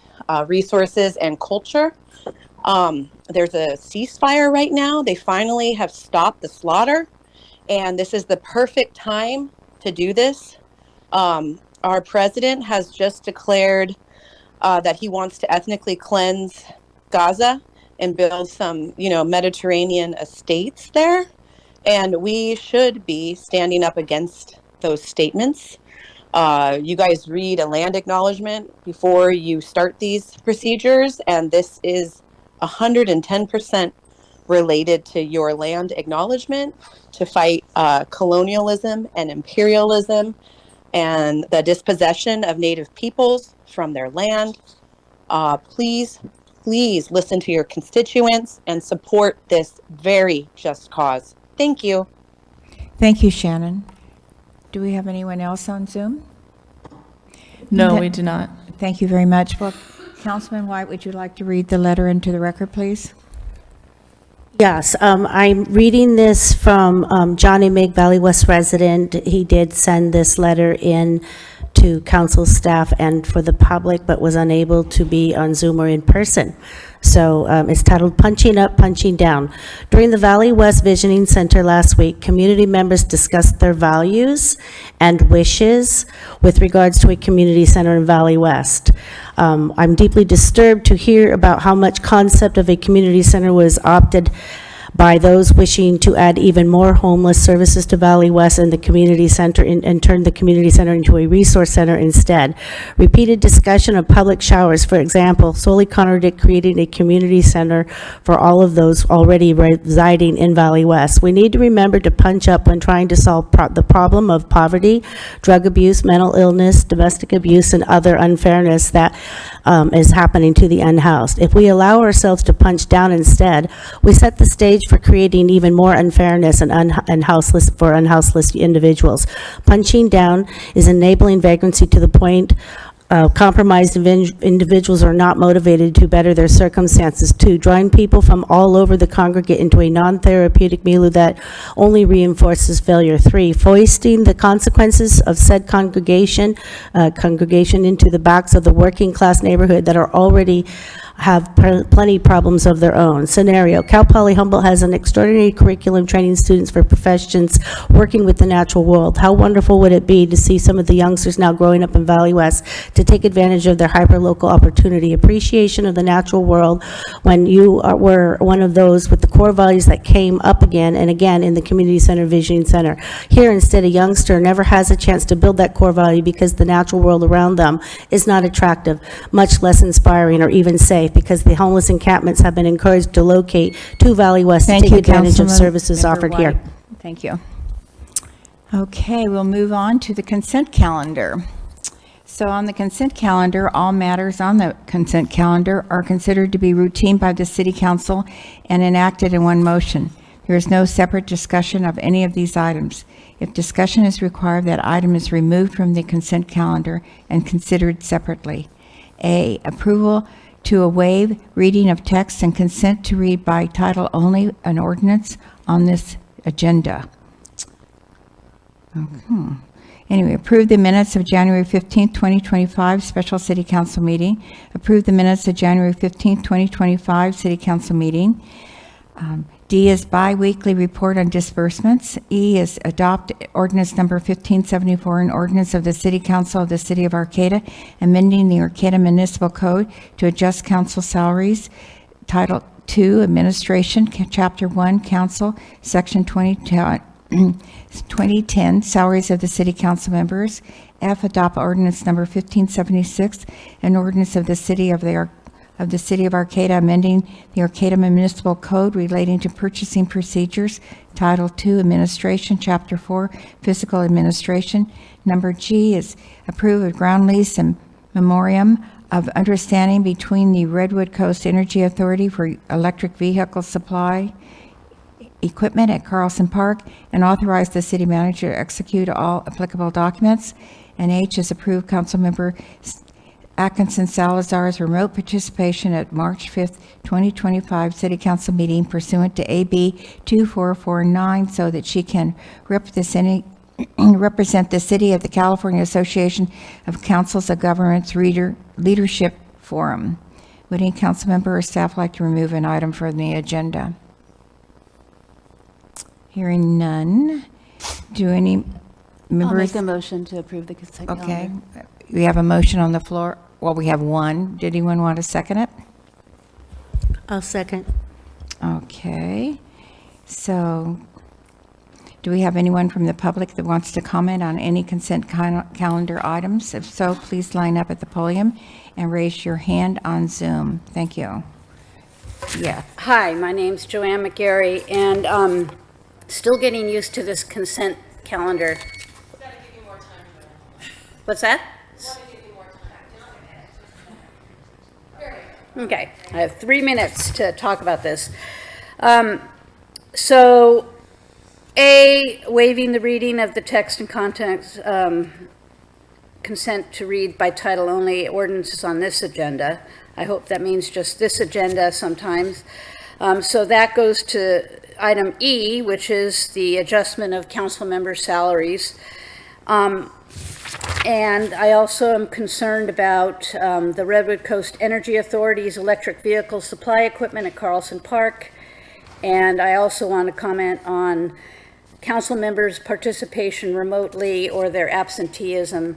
[SPEAKER 17] resources and culture. There's a ceasefire right now. They finally have stopped the slaughter, and this is the perfect time to do this. Our president has just declared that he wants to ethnically cleanse Gaza and build some, Mediterranean estates there. And we should be standing up against those statements. You guys read a land acknowledgement before you start these procedures, and this is 110% related to your land acknowledgement to fight colonialism and imperialism and the dispossession of Native peoples from their land. Please listen to your constituents and support this very just cause. Thank you.
[SPEAKER 2] Thank you, Shannon. Do we have anyone else on Zoom?
[SPEAKER 4] No, we do not.
[SPEAKER 2] Thank you very much. Well, Councilman White, would you like to read the letter into the record, please?
[SPEAKER 6] Yes, I'm reading this from Johnny Mig, Valley West resident. He did send this letter in to council staff and for the public, but was unable to be on Zoom or in person. So it's titled Punching Up, Punching Down. During the Valley West Visioning Center last week, community members discussed their values and wishes with regards to a community center in Valley West. I'm deeply disturbed to hear about how much concept of a community center was opted by those wishing to add even more homeless services to Valley West and the community center and turn the community center into a resource center instead. Repeated discussion of public showers, for example, solely contradict creating a community center for all of those already residing in Valley West. We need to remember to punch up when trying to solve the problem of poverty, drug abuse, mental illness, domestic abuse, and other unfairness that is happening to the unhoused. If we allow ourselves to punch down instead, we set the stage for creating even more unfairness and unhouseless individuals. Punching down is enabling vagrancy to the point compromised individuals are not motivated to better their circumstances. 2, drawing people from all over the congregate into a non-therapeutic milieu that only reinforces failure. 3, foisting the consequences of said congregation into the backs of the working class neighborhood that are already have plenty problems of their own. Scenario, Cal Poly Humboldt has an extraordinary curriculum training students for professions working with the natural world. How wonderful would it be to see some of the youngsters now growing up in Valley West to take advantage of their hyper-local opportunity, appreciation of the natural world when you were one of those with the core values that came up again and again in the Community Center Visioning Center. Here, instead, a youngster never has a chance to build that core value because the natural world around them is not attractive, much less inspiring or even safe, because the homeless encampments have been encouraged to locate to Valley West to take advantage of services offered here.
[SPEAKER 2] Thank you. Okay, we'll move on to the consent calendar. So on the consent calendar, all matters on the consent calendar are considered to be routine by the City Council and enacted in one motion. There is no separate discussion of any of these items. If discussion is required, that item is removed from the consent calendar and considered separately. A, approval to waive reading of text and consent to read by title only an ordinance on this agenda. Anyway, approve the minutes of January 15th, 2025 special City Council meeting. Approve the minutes of January 15th, 2025 City Council meeting. D is bi-weekly report on disbursements. E is adopt ordinance number 1574, an ordinance of the City Council of the City of Arcata, amending the Arcata Municipal Code to adjust council salaries. Title 2, Administration, Chapter 1, Council, Section 2010, Salaries of the City Council Members. F, adopt ordinance number 1576, an ordinance of the City of Arcata, amending the Arcata Municipal Code relating to purchasing procedures. Title 2, Administration, Chapter 4, Fiscal Administration. Number G is approve of ground lease and memorandum of understanding between the Redwood Coast Energy Authority for electric vehicle supply equipment at Carlson Park, and authorize the city manager to execute all applicable documents. And H is approve Councilmember Atkinson Salazar's remote participation at March 5th, 2025 City Council meeting pursuant to AB 2449 so that she can represent the city at the California Association of Councils of Governments Leadership Forum. Would any council member or staff like to remove an item from the agenda? Hearing none. Do any
[SPEAKER 5] I'll
[SPEAKER 2] members?
[SPEAKER 5] make a motion to approve the consent calendar.
[SPEAKER 2] Okay. We have a motion on the floor. Well, we have one. Did anyone want to second it?
[SPEAKER 6] I'll second.
[SPEAKER 2] Okay. So do we have anyone from the public that wants to comment on any consent calendar items? If so, please line up at the podium and raise your hand on Zoom. Thank you. Yeah.
[SPEAKER 18] Hi, my name's Joanne McGarry, and still getting used to this consent calendar. What's that? Okay, I have 3 minutes to talk about this. So, A, waiving the reading of the text and content, consent to read by title only ordinances on this agenda. I hope that means just this agenda sometimes. So that goes to item E, which is the adjustment of council member salaries. And I also am concerned about the Redwood Coast Energy Authority's electric vehicle supply equipment at Carlson Park. And I also want to comment on council members' participation remotely or their absenteeism.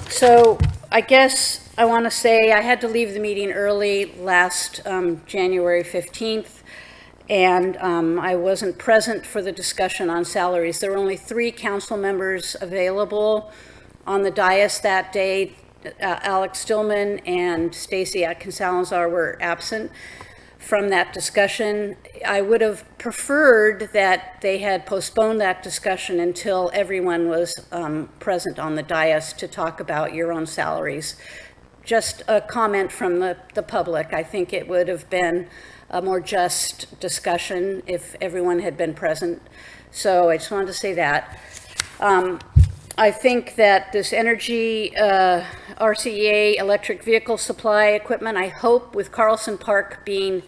[SPEAKER 18] So I guess I want to say I had to leave the meeting early last January 15th. And I wasn't present for the discussion on salaries. There were only 3 council members available on the dais that day. Alex Stillman and Stacy Atkins-Salazar were absent from that discussion. I would have preferred that they had postponed that discussion until everyone was present on the dais to talk about your own salaries. Just a comment from the public. I think it would have been a more just discussion if everyone had been present. So I just wanted to say that. I think that this energy, RCEA, electric vehicle supply equipment, I hope with Carlson Park being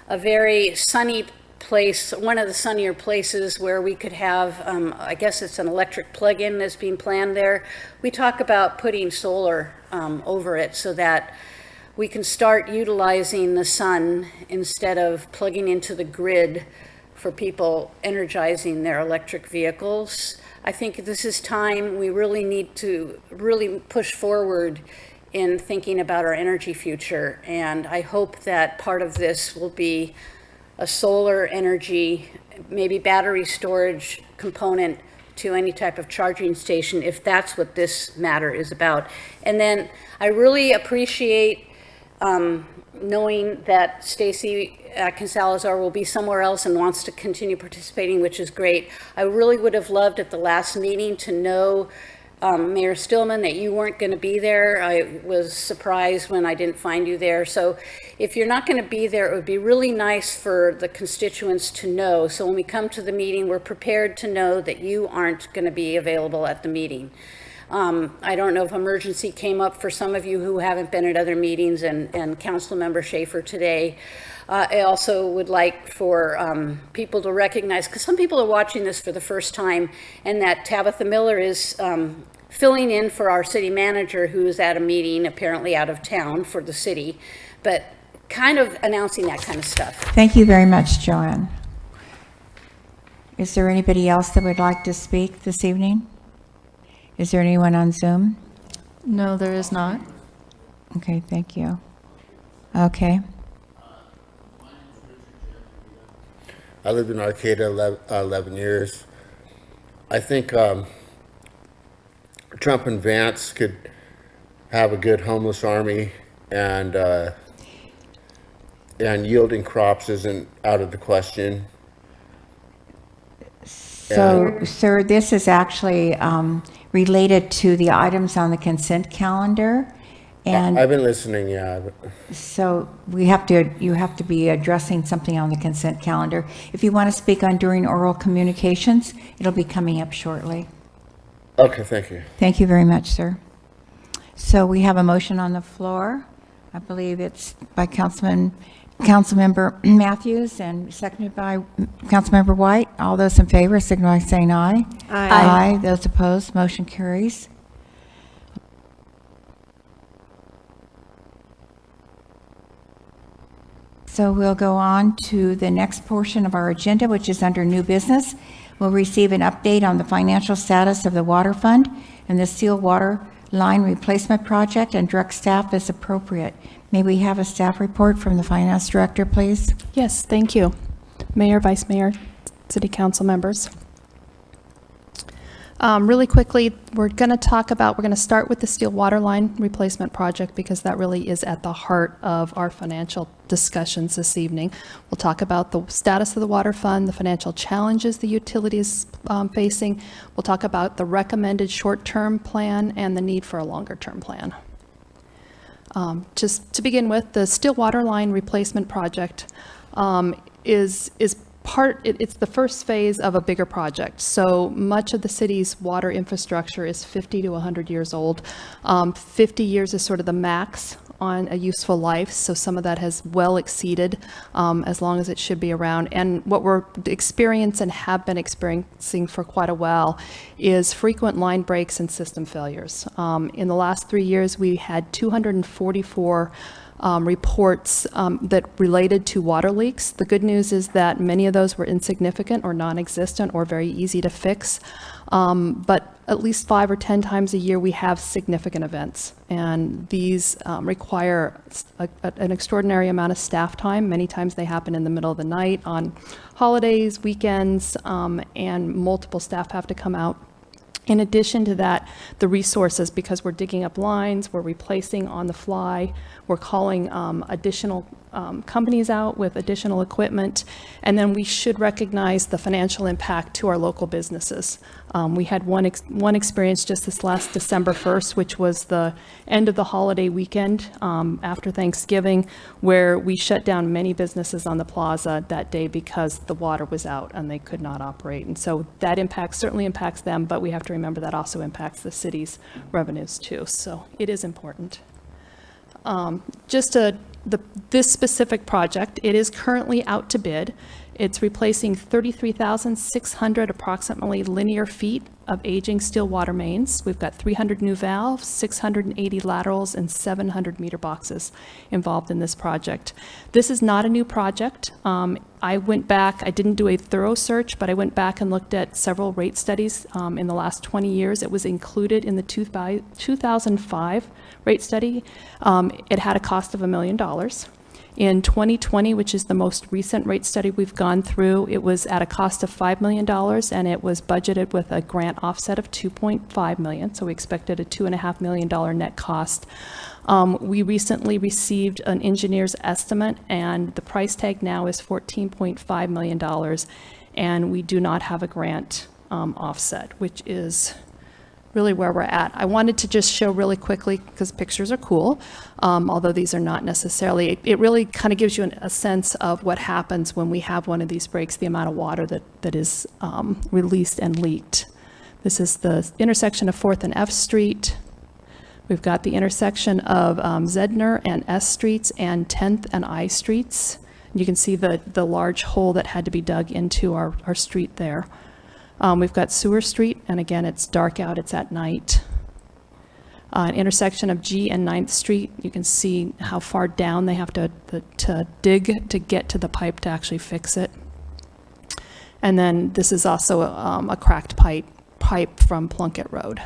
[SPEAKER 18] a very sunny place, one of the sunnier places where we could have, I guess it's an electric plug-in that's being planned there. We talk about putting solar over it so that we can start utilizing the sun instead of plugging into the grid for people energizing their electric vehicles. I think this is time we really need to really push forward in thinking about our energy future. And I hope that part of this will be a solar energy, maybe battery storage component to any type of charging station, if that's what this matter is about. And then I really appreciate knowing that Stacy Atkins-Salazar will be somewhere else and wants to continue participating, which is great. I really would have loved at the last meeting to know, Mayor Stillman, that you weren't going to be there. I was surprised when I didn't find you there. So if you're not going to be there, it would be really nice for the constituents to know. So when we come to the meeting, we're prepared to know that you aren't going to be available at the meeting. I don't know if emergency came up for some of you who haven't been at other meetings, and Councilmember Schaefer today. I also would like for people to recognize, because some people are watching this for the first time, and that Tabitha Miller is filling in for our city manager, who's at a meeting apparently out of town for the city, but kind of announcing that kind of stuff.
[SPEAKER 2] Thank you very much, Joanne. Is there anybody else that would like to speak this evening? Is there anyone on Zoom?
[SPEAKER 4] No, there is not.
[SPEAKER 2] Okay, thank you. Okay.
[SPEAKER 19] I lived in Arcata 11 years. I think Trump and Vance could have a good homeless army, and yielding crops isn't out of the question.
[SPEAKER 2] So, sir, this is actually related to the items on the consent calendar. And
[SPEAKER 19] I've been listening, yeah.
[SPEAKER 2] so you have to be addressing something on the consent calendar. If you want to speak on during oral communications, it'll be coming up shortly.
[SPEAKER 19] Okay, thank you.
[SPEAKER 2] Thank you very much, sir. So we have a motion on the floor. I believe it's by Councilmember Matthews and seconded by Councilmember White. All those in favor signify by saying aye.
[SPEAKER 6] Aye.
[SPEAKER 2] Aye. Those opposed, motion carries. So we'll go on to the next portion of our agenda, which is under new business. We'll receive an update on the financial status of the water fund and the Seal Water Line Replacement Project, and direct staff as appropriate. May we have a staff report from the finance director, please?
[SPEAKER 10] Yes, thank you. Mayor, Vice Mayor, City Council members. Really quickly, we're going to start with the Steel Water Line Replacement Project because that really is at the heart of our financial discussions this evening. We'll talk about the status of the water fund, the financial challenges the utility is facing. We'll talk about the recommended short-term plan and the need for a longer-term plan. Just to begin with, the Steel Water Line Replacement Project it's the first phase of a bigger project. So much of the city's water infrastructure is 50 to 100 years old. 50 years is sort of the max on a useful life, so some of that has well exceeded as long as it should be around. And what we're experiencing and have been experiencing for quite a while is frequent line breaks and system failures. In the last 3 years, we had 244 reports that related to water leaks. The good news is that many of those were insignificant or non-existent or very easy to fix. But at least 5 or 10 times a year, we have significant events. And these require an extraordinary amount of staff time. Many times they happen in the middle of the night, on holidays, weekends, and multiple staff have to come out. In addition to that, the resources, because we're digging up lines, we're replacing on the fly, we're calling additional companies out with additional equipment, and then we should recognize the financial impact to our local businesses. We had one experience just this last December 1st, which was the end of the holiday weekend after Thanksgiving, where we shut down many businesses on the plaza that day because the water was out and they could not operate. And so that certainly impacts them, but we have to remember that also impacts the city's revenues too. So it is important. This specific project, it is currently out to bid. It's replacing 33,600 approximately linear feet of aging steel water mains. We've got 300 new valves, 680 laterals, and 700 meter boxes involved in this project. This is not a new project. I went back, I didn't do a thorough search, but I went back and looked at several rate studies in the last 20 years. It was included in the 2005 rate study. It had a cost of $1 million. In 2020, which is the most recent rate study we've gone through, it was at a cost of $5 million, and it was budgeted with a grant offset of $2.5 million, so we expected a $2.5 million net cost. We recently received an engineer's estimate, and the price tag now is $14.5 million, and we do not have a grant offset, which is really where we're at. I wanted to just show really quickly, because pictures are cool, although these are not necessarily, it really kind of gives you a sense of what happens when we have one of these breaks, the amount of water that is released and leaked. This is the intersection of 4th and F Street. We've got the intersection of Zedner and S Streets and 10th and I Streets. You can see the large hole that had to be dug into our street there. We've got Sewer Street, and again, it's dark out, it's at night. An intersection of G and 9th Street, you can see how far down they have to dig to get to the pipe to actually fix it. And then this is also a cracked pipe from Plunkett Road.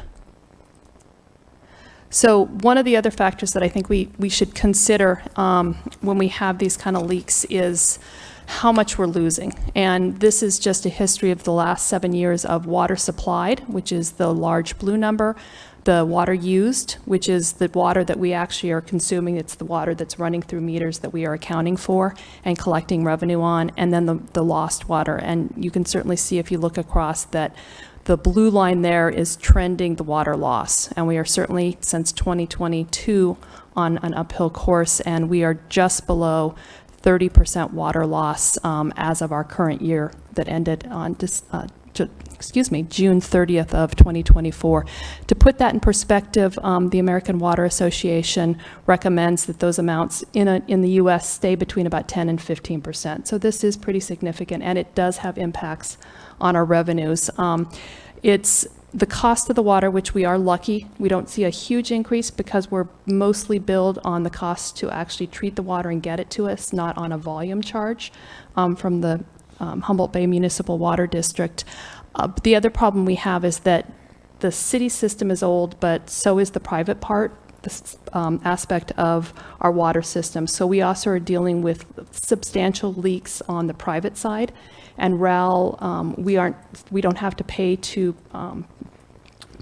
[SPEAKER 10] So one of the other factors that I think we should consider when we have these kind of leaks is how much we're losing. And this is just a history of the last 7 years of water supplied, which is the large blue number, the water used, which is the water that we actually are consuming. It's the water that's running through meters that we are accounting for and collecting revenue on, and then the lost water. And you can certainly see if you look across that the blue line there is trending the water loss. And we are certainly, since 2022, on an uphill course, and we are just below 30% water loss as of our current year that ended on June 30th of 2024. To put that in perspective, the American Water Association recommends that those amounts in the U.S. stay between about 10 and 15%. So this is pretty significant, and it does have impacts on our revenues. It's the cost of the water, which we are lucky. We don't see a huge increase because we're mostly billed on the cost to actually treat the water and get it to us, not on a volume charge from the Humboldt Bay Municipal Water District. The other problem we have is that the city system is old, but so is the private part, the aspect of our water system. So we also are dealing with substantial leaks on the private side. And RAL, we don't have to pay to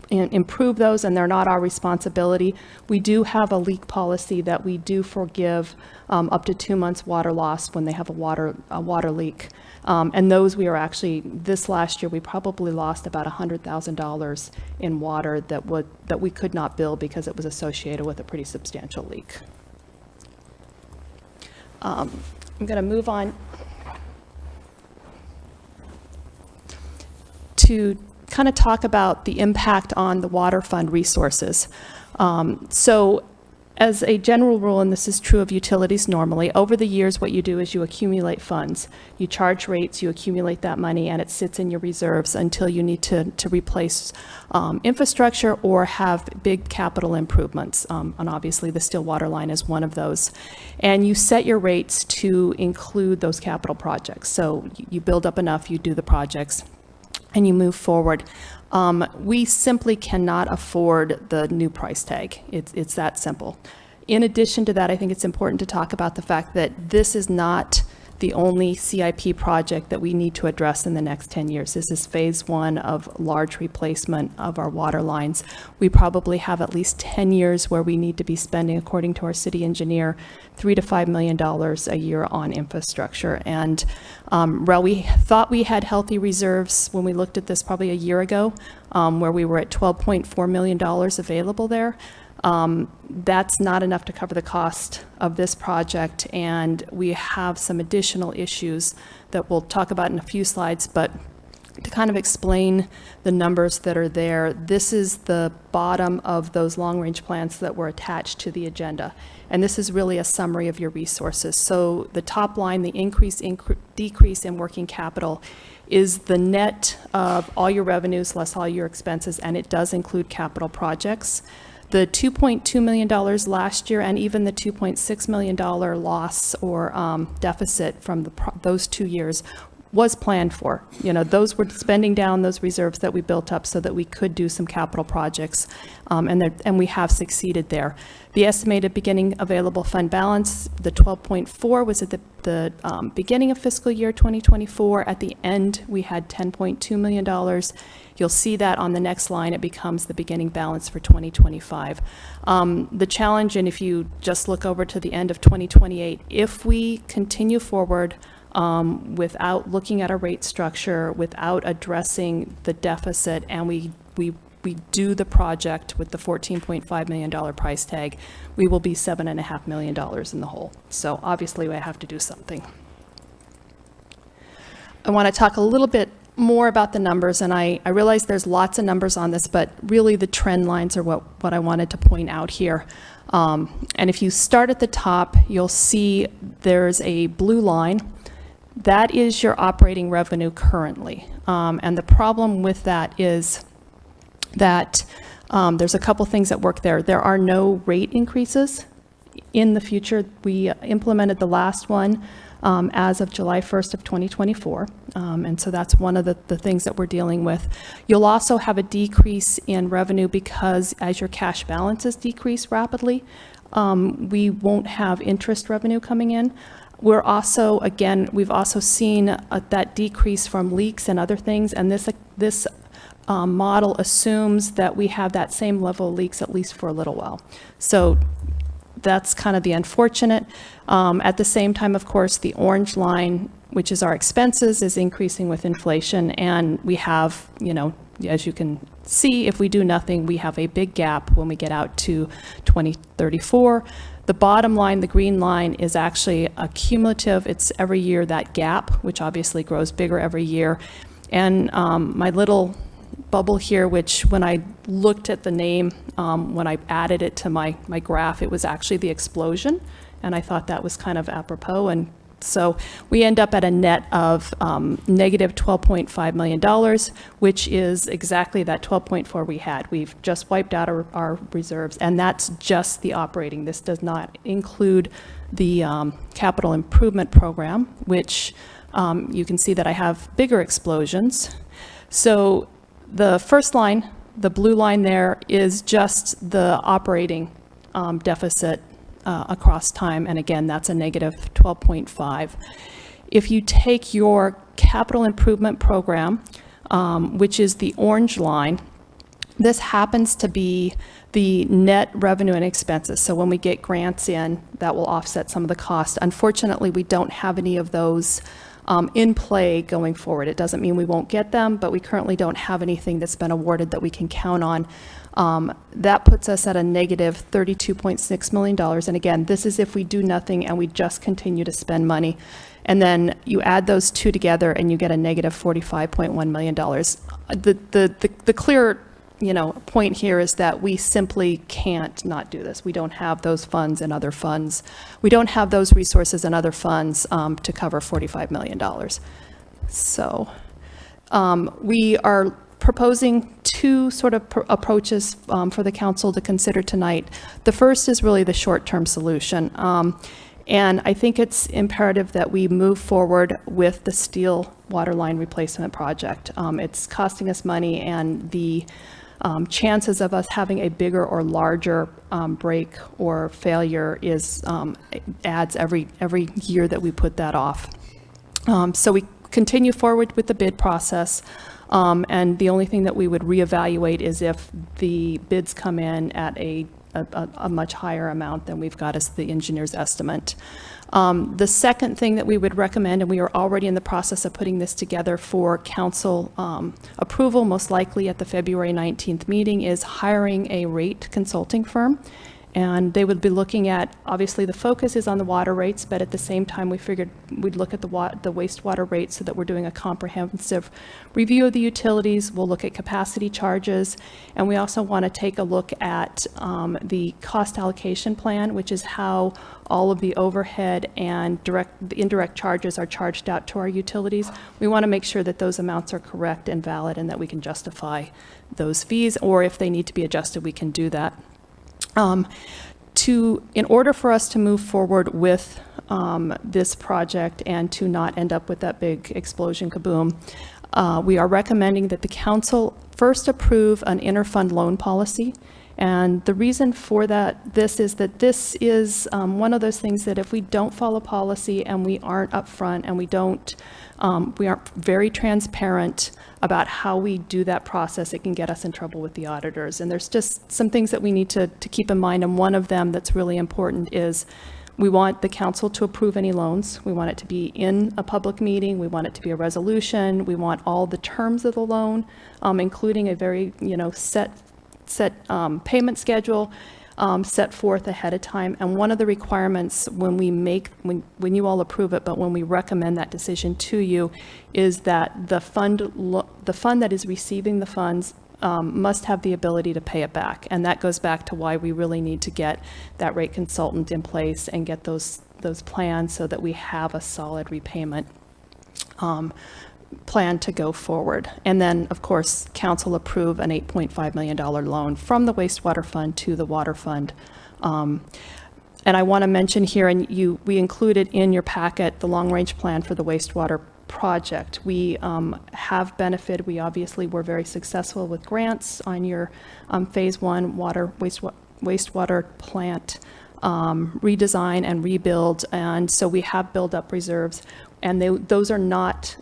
[SPEAKER 10] improve those, and they're not our responsibility. We do have a leak policy that we do forgive up to 2 months water loss when they have a water leak. And those we are actually, this last year, we probably lost about $100,000 in water that we could not bill because it was associated with a pretty substantial leak. I'm going to move on to kind of talk about the impact on the water fund resources. So as a general rule, and this is true of utilities normally, over the years what you do is you accumulate funds. You charge rates, you accumulate that money, and it sits in your reserves until you need to replace infrastructure or have big capital improvements. And obviously the still water line is one of those. And you set your rates to include those capital projects. So you build up enough, you do the projects, and you move forward. We simply cannot afford the new price tag. It's that simple. In addition to that, I think it's important to talk about the fact that this is not the only CIP project that we need to address in the next 10 years. This is phase one of large replacement of our water lines. We probably have at least 10 years where we need to be spending, according to our city engineer, $3 to $5 million a year on infrastructure. And while we thought we had healthy reserves when we looked at this probably a year ago, where we were at $12.4 million available there, that's not enough to cover the cost of this project, and we have some additional issues that we'll talk about in a few slides, but to kind of explain the numbers that are there, this is the bottom of those long-range plans that were attached to the agenda, and this is really a summary of your resources. So the top line, the decrease in working capital, is the net of all your revenues less all your expenses, and it does include capital projects. The $2.2 million last year and even the $2.6 million loss or deficit from those 2 years was planned for. You know, those were spending down those reserves that we built up so that we could do some capital projects, and we have succeeded there. The estimated beginning available fund balance, the 12.4, was at the beginning of fiscal year 2024. At the end, we had $10.2 million. You'll see that on the next line, it becomes the beginning balance for 2025. The challenge, and if you just look over to the end of 2028, if we continue forward without looking at a rate structure, without addressing the deficit, and we do the project with the $14.5 million price tag, we will be $7.5 million in the hole. So obviously we have to do something. I want to talk a little bit more about the numbers, and I realize there's lots of numbers on this, but really the trend lines are what I wanted to point out here. And if you start at the top, you'll see there's a blue line. That is your operating revenue currently. And the problem with that is that there's a couple things that work there. There are no rate increases in the future. We implemented the last one as of July 1st of 2024. And so that's one of the things that we're dealing with. You'll also have a decrease in revenue because as your cash balances decrease rapidly, we won't have interest revenue coming in. We're also, again, we've also seen that decrease from leaks and other things, and this model assumes that we have that same level of leaks at least for a little while. So that's kind of the unfortunate. At the same time, of course, the orange line, which is our expenses, is increasing with inflation, and we have, you know, as you can see, if we do nothing, we have a big gap when we get out to 2034. The bottom line, the green line, is actually a cumulative. It's every year that gap, which obviously grows bigger every year. And my little bubble here, which when I looked at the name, when I added it to my graph, it was actually the explosion. And I thought that was kind of apropos. And so we end up at a net of negative $12.5 million, which is exactly that 12.4 we had. We've just wiped out our reserves, and that's just the operating. This does not include the capital improvement program, which you can see that I have bigger explosions. So the first line, the blue line there, is just the operating deficit across time, and again, that's a negative 12.5. If you take your capital improvement program, which is the orange line, this happens to be the net revenue and expenses. So when we get grants in, that will offset some of the cost. Unfortunately, we don't have any of those in play going forward. It doesn't mean we won't get them, but we currently don't have anything that's been awarded that we can count on. That puts us at a negative $32.6 million. And again, this is if we do nothing and we just continue to spend money. And then you add those two together and you get a negative $45.1 million. The clear, point here is that we simply can't not do this. We don't have those funds and other funds. We don't have those resources and other funds to cover $45 million. So we are proposing two sort of approaches for the council to consider tonight. The first is really the short-term solution. And I think it's imperative that we move forward with the steel water line replacement project. It's costing us money, and the chances of us having a bigger or larger break or failure adds every year that we put that off. So we continue forward with the bid process. And the only thing that we would reevaluate is if the bids come in at a much higher amount than we've got as the engineer's estimate. The second thing that we would recommend, and we are already in the process of putting this together for council approval, most likely at the February 19th meeting, is hiring a rate consulting firm. And they would be looking at, obviously the focus is on the water rates, but at the same time we figured we'd look at the wastewater rates so that we're doing a comprehensive review of the utilities. We'll look at capacity charges, and we also want to take a look at the cost allocation plan, which is how all of the overhead and the indirect charges are charged out to our utilities. We want to make sure that those amounts are correct and valid and that we can justify those fees, or if they need to be adjusted, we can do that. In order for us to move forward with this project and to not end up with that big explosion kaboom, we are recommending that the council first approve an interfund loan policy. And the reason for this is one of those things that if we don't follow policy and we aren't upfront and we aren't very transparent about how we do that process, it can get us in trouble with the auditors. And there's just some things that we need to keep in mind. And one of them that's really important is we want the council to approve any loans. We want it to be in a public meeting. We want it to be a resolution. We want all the terms of the loan, including a very set payment schedule set forth ahead of time. And one of the requirements when you all approve it, but when we recommend that decision to you, is that the fund that is receiving the funds must have the ability to pay it back. And that goes back to why we really need to get that rate consultant in place and get those plans so that we have a solid repayment plan to go forward. And then, of course, council approve an $8.5 million loan from the wastewater fund to the water fund. And I want to mention here, and we included in your packet the long-range plan for the wastewater project. We have benefited. We obviously were very successful with grants on your phase 1 wastewater plant redesign and rebuild, and so we have built up reserves. And those are not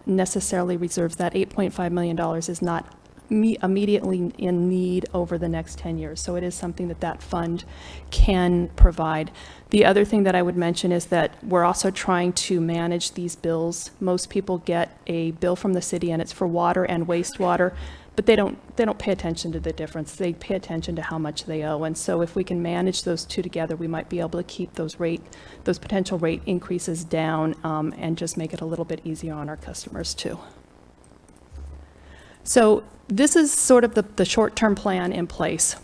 [SPEAKER 10] necessarily reserves. That $8.5 million is not immediately in need over the next 10 years. So it is something that fund can provide. The other thing that I would mention is that we're also trying to manage these bills. Most people get a bill from the city and it's for water and wastewater, but they don't pay attention to the difference. They pay attention to how much they owe. And so if we can manage those two together, we might be able to keep those potential rate increases down and just make it a little bit easier on our customers too. So this is sort of the short-term plan in place.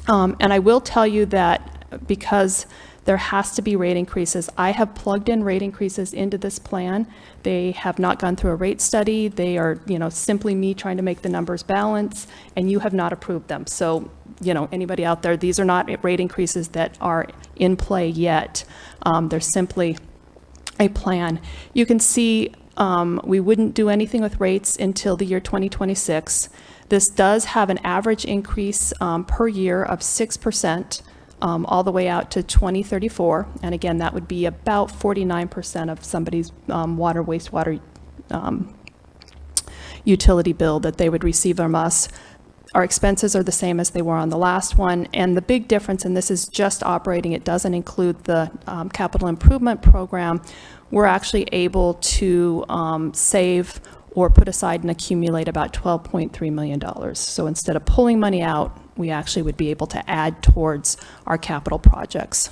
[SPEAKER 10] And I will tell you that because there has to be rate increases, I have plugged in rate increases into this plan. They have not gone through a rate study. They are, simply me trying to make the numbers balance, and you have not approved them. So, anybody out there, these are not rate increases that are in play yet. They're simply a plan. You can see we wouldn't do anything with rates until the year 2026. This does have an average increase per year of 6%. All the way out to 2034. And again, that would be about 49% of somebody's wastewater utility bill that they would receive from us. Our expenses are the same as they were on the last one. And the big difference, and this is just operating, it doesn't include the capital improvement program, we're actually able to save or put aside and accumulate about $12.3 million. So instead of pulling money out, we actually would be able to add towards our capital projects.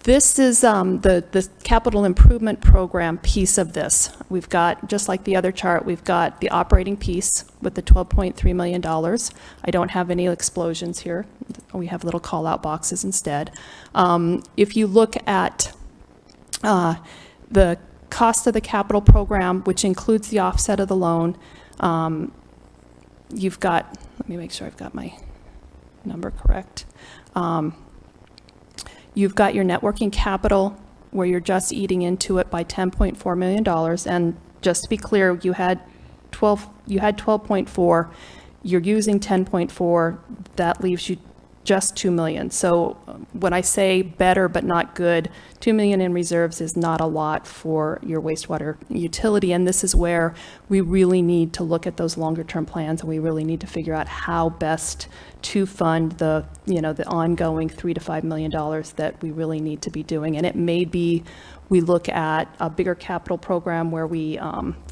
[SPEAKER 10] This is the capital improvement program piece of this. We've got, just like the other chart, we've got the operating piece with the $12.3 million. I don't have any explosions here. We have little call-out boxes instead. If you look at the cost of the capital program, which includes the offset of the loan, you've got, let me make sure I've got my number correct. You've got your net working capital where you're just eating into it by $10.4 million. And just to be clear, you had 12.4, you're using 10.4, that leaves you just 2 million. So when I say better but not good, 2 million in reserves is not a lot for your wastewater utility. And this is where we really need to look at those longer term plans, and we really need to figure out how best to fund the, the ongoing $3 to $5 million that we really need to be doing. And it may be we look at a bigger capital program where we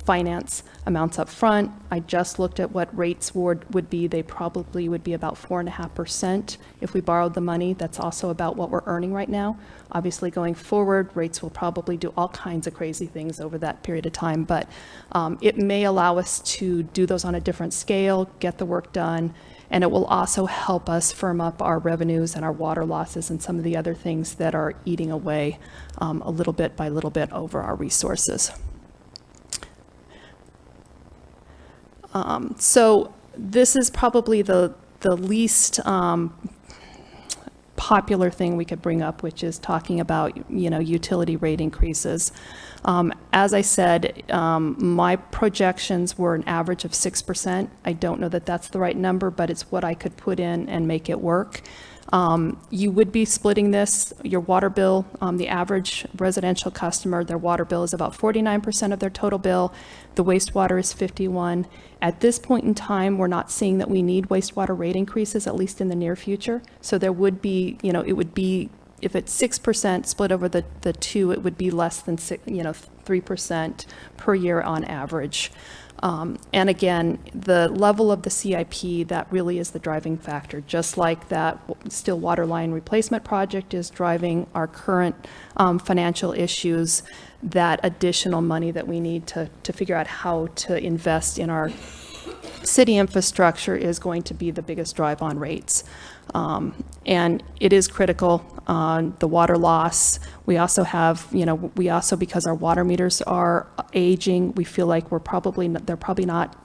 [SPEAKER 10] finance amounts up front. I just looked at what rates would be. They probably would be about 4.5% if we borrowed the money. That's also about what we're earning right now. Obviously, going forward, rates will probably do all kinds of crazy things over that period of time, but it may allow us to do those on a different scale, get the work done, and it will also help us firm up our revenues and our water losses and some of the other things that are eating away a little bit by little bit over our resources. So this is probably the least popular thing we could bring up, which is talking about, utility rate increases. As I said, my projections were an average of 6%. I don't know that that's the right number, but it's what I could put in and make it work. You would be splitting this, your water bill, the average residential customer, their water bill is about 49% of their total bill. The wastewater is 51%. At this point in time, we're not seeing that we need wastewater rate increases, at least in the near future. So there would be, it would be, if it's 6% split over the two, it would be less than 3% per year on average. And again, the level of the CIP, that really is the driving factor. Just like that still water line replacement project is driving our current financial issues, that additional money that we need to figure out how to invest in our city infrastructure is going to be the biggest drive on rates. And it is critical on the water loss. We also have, because our water meters are aging, we feel like they're probably not,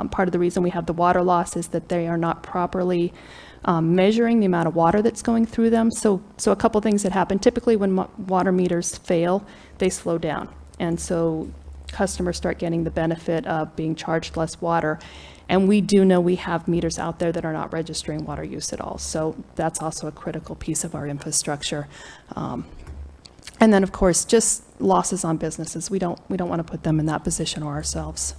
[SPEAKER 10] part of the reason we have the water loss is that they are not properly measuring the amount of water that's going through them. So a couple things that happen. Typically when water meters fail, they slow down. And so customers start getting the benefit of being charged less water. And we do know we have meters out there that are not registering water use at all. So that's also a critical piece of our infrastructure. And then, of course, just losses on businesses. We don't want to put them in that position or ourselves.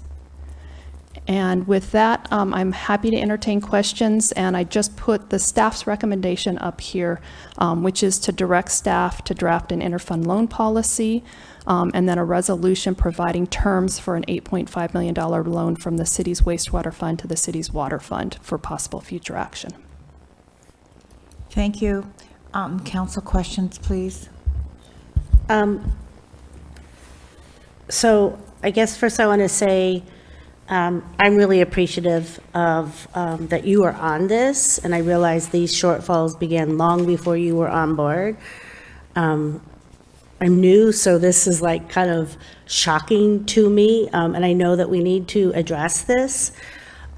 [SPEAKER 10] And with that, I'm happy to entertain questions. And I just put the staff's recommendation up here, which is to direct staff to draft an interfund loan policy, and then a resolution providing terms for an $8.5 million loan from the city's wastewater fund to the city's water fund for possible future action.
[SPEAKER 2] Thank you. Council questions, please.
[SPEAKER 6] So I guess first I want to say I'm really appreciative of that you are on this, and I realize these shortfalls began long before you were on board. I'm new, so this is like kind of shocking to me, and I know that we need to address this.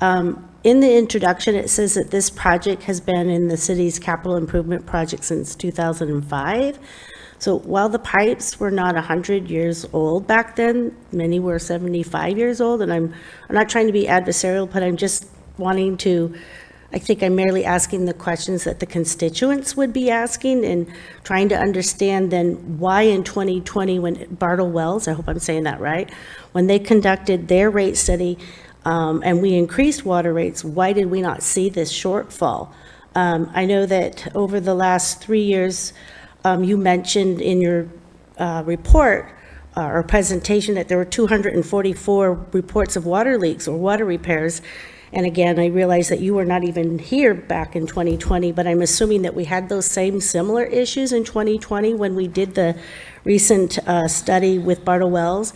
[SPEAKER 6] In the introduction, it says that this project has been in the city's capital improvement project since 2005. So while the pipes were not 100 years old back then, many were 75 years old, and I'm not trying to be adversarial, but I'm just wanting to, I think I'm merely asking the questions that the constituents would be asking and trying to understand then why in 2020 when Bartle Wells, I hope I'm saying that right, when they conducted their rate study and we increased water rates, why did we not see this shortfall? I know that over the last 3 years, you mentioned in your report or presentation that there were 244 reports of water leaks or water repairs. And again, I realize that you were not even here back in 2020, but I'm assuming that we had those same similar issues in 2020 when we did the recent study with Bartle Wells.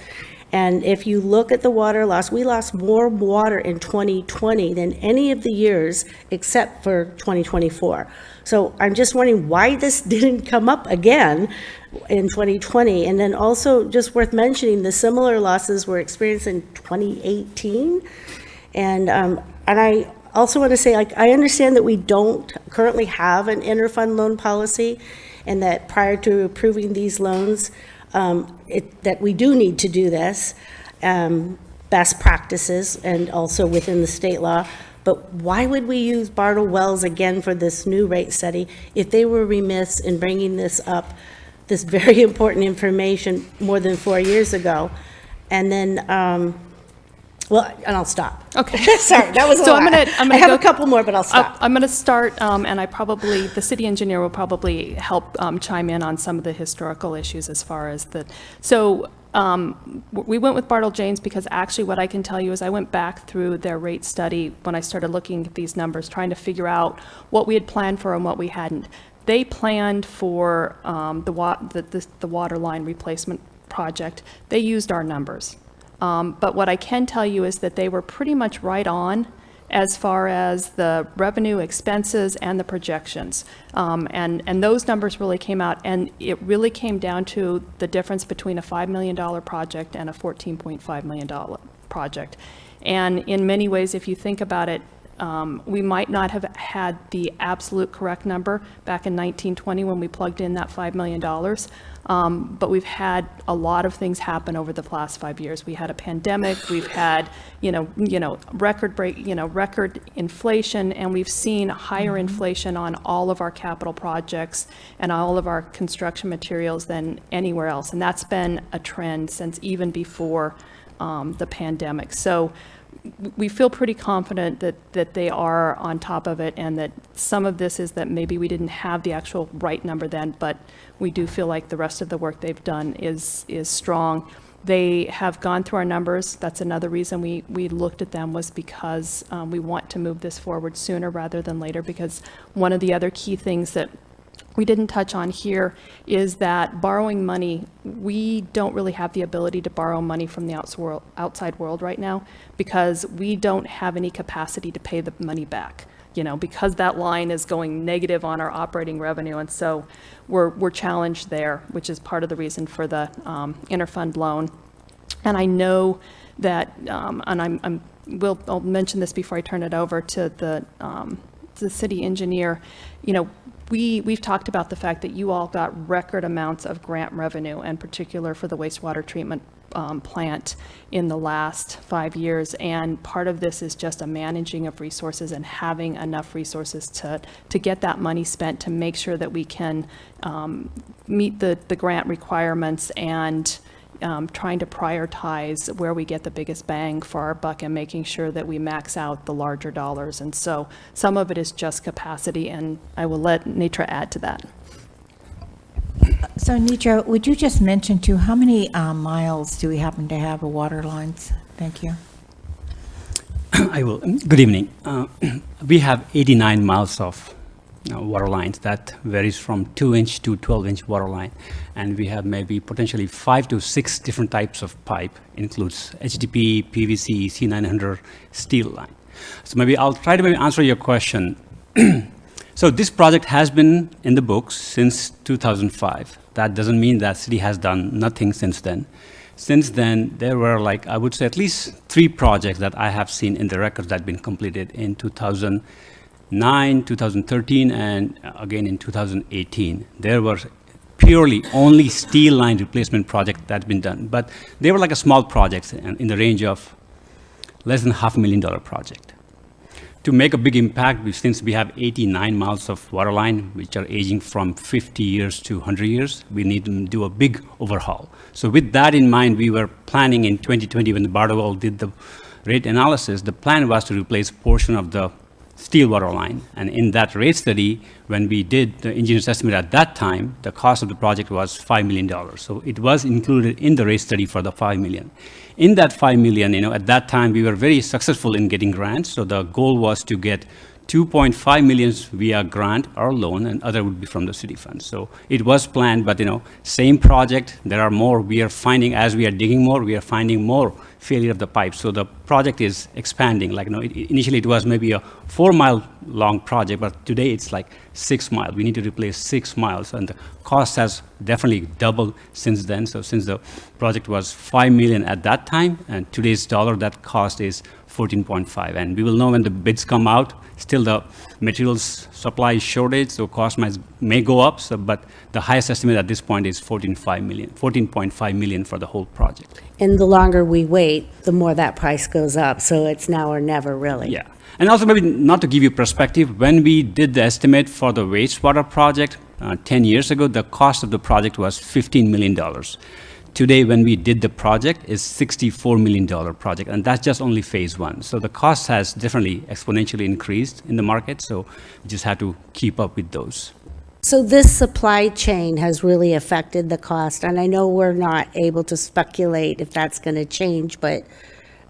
[SPEAKER 6] And if you look at the water loss, we lost more water in 2020 than any of the years except for 2024. So I'm just wondering why this didn't come up again in 2020. And then also just worth mentioning, the similar losses were experienced in 2018. And I also want to say, like, I understand that we don't currently have an interfund loan policy, and that prior to approving these loans, that we do need to do this, best practices, and also within the state law. But why would we use Bartle Wells again for this new rate study if they were remiss in bringing this up, this very important information, more than 4 years ago? And then, well, and I'll stop.
[SPEAKER 10] Okay.
[SPEAKER 6] Sorry, that was a
[SPEAKER 10] So
[SPEAKER 6] lot.
[SPEAKER 10] I'm gonna
[SPEAKER 6] I have
[SPEAKER 10] go-
[SPEAKER 6] a couple more, but I'll stop.
[SPEAKER 10] I'm going to start, and the city engineer will probably help chime in on some of the historical issues as far as we went with Bartle James because actually what I can tell you is I went back through their rate study when I started looking at these numbers, trying to figure out what we had planned for and what we hadn't. They planned for the water line replacement project. They used our numbers. But what I can tell you is that they were pretty much right on as far as the revenue, expenses, and the projections. And those numbers really came out, and it really came down to the difference between a $5 million project and a $14.5 million project. And in many ways, if you think about it, we might not have had the absolute correct number back in 1920 when we plugged in that $5 million. But we've had a lot of things happen over the last 5 years. We had a pandemic, we've had, record inflation, and we've seen higher inflation on all of our capital projects and all of our construction materials than anywhere else. And that's been a trend since even before the pandemic. So we feel pretty confident that they are on top of it, and that some of this is that maybe we didn't have the actual right number then, but we do feel like the rest of the work they've done is strong. They have gone through our numbers. That's another reason we looked at them, was because we want to move this forward sooner rather than later, because one of the other key things that we didn't touch on here is that borrowing money, we don't really have the ability to borrow money from the outside world right now, because we don't have any capacity to pay the money back, because that line is going negative on our operating revenue. And so we're challenged there, which is part of the reason for the interfund loan. And I know that, and I'll mention this before I turn it over to the city engineer. We've talked about the fact that you all got record amounts of grant revenue, in particular for the wastewater treatment plant in the last 5 years. And part of this is just a managing of resources and having enough resources to get that money spent, to make sure that we can meet the grant requirements, and trying to prioritize where we get the biggest bang for our buck, and making sure that we max out the larger dollars. And so some of it is just capacity, and I will let Netra add to that.
[SPEAKER 2] So Netra, would you just mention too, how many miles do we happen to have of water lines? Thank you.
[SPEAKER 20] I will. Good evening. We have 89 miles of water lines. That varies from 2-inch to 12-inch water line. And we have maybe potentially 5 to 6 different types of pipe, includes HDPE, PVC, C900, steel line. So maybe I'll try to answer your question. So this project has been in the books since 2005. That doesn't mean that city has done nothing since then. Since then, there were I would say at least 3 projects that I have seen in the records that have been completed in 2009, 2013, and again in 2018. There were purely only steel line replacement project that's been done. But they were a small projects in the range of less than $500,000 project. To make a big impact, since we have 89 miles of water line, which are aging from 50 years to 100 years, we need to do a big overhaul. So with that in mind, we were planning in 2020, when the Bartle did the rate analysis, the plan was to replace a portion of the steel water line. And in that rate study, when we did the engineer's estimate at that time, the cost of the project was $5 million. So it was included in the rate study for the $5 million. In that $5 million, at that time, we were very successful in getting grants. So the goal was to get 2.5 million via grant or loan, and other would be from the city funds. So it was planned, but same project, there are more. We are finding, as we are digging more, we are finding more failure of the pipes. So the project is expanding. Initially it was maybe a 4-mile long project, but today it's 6 miles. We need to replace 6 miles, and the cost has definitely doubled since then. So since the project was $5 million at that time, and today's dollar, that cost is 14.5. And we will know when the bids come out. Still, the materials supply is shortage, so cost may go up. But the highest estimate at this point is 14.5 million for the whole project.
[SPEAKER 6] And the longer we wait, wait, the more that price goes up. So it's now or never, really.
[SPEAKER 20] Yeah. And also, maybe not to give you perspective, when we did the estimate for the wastewater project 10 years ago, the cost of the project was $15 million. Today, when we did the project, is $64 million project, and that's just only phase one. So the cost has definitely exponentially increased in the market, so we just have to keep up with those.
[SPEAKER 6] So this supply chain has really affected the cost, and I know we're not able to speculate if that's going to change, but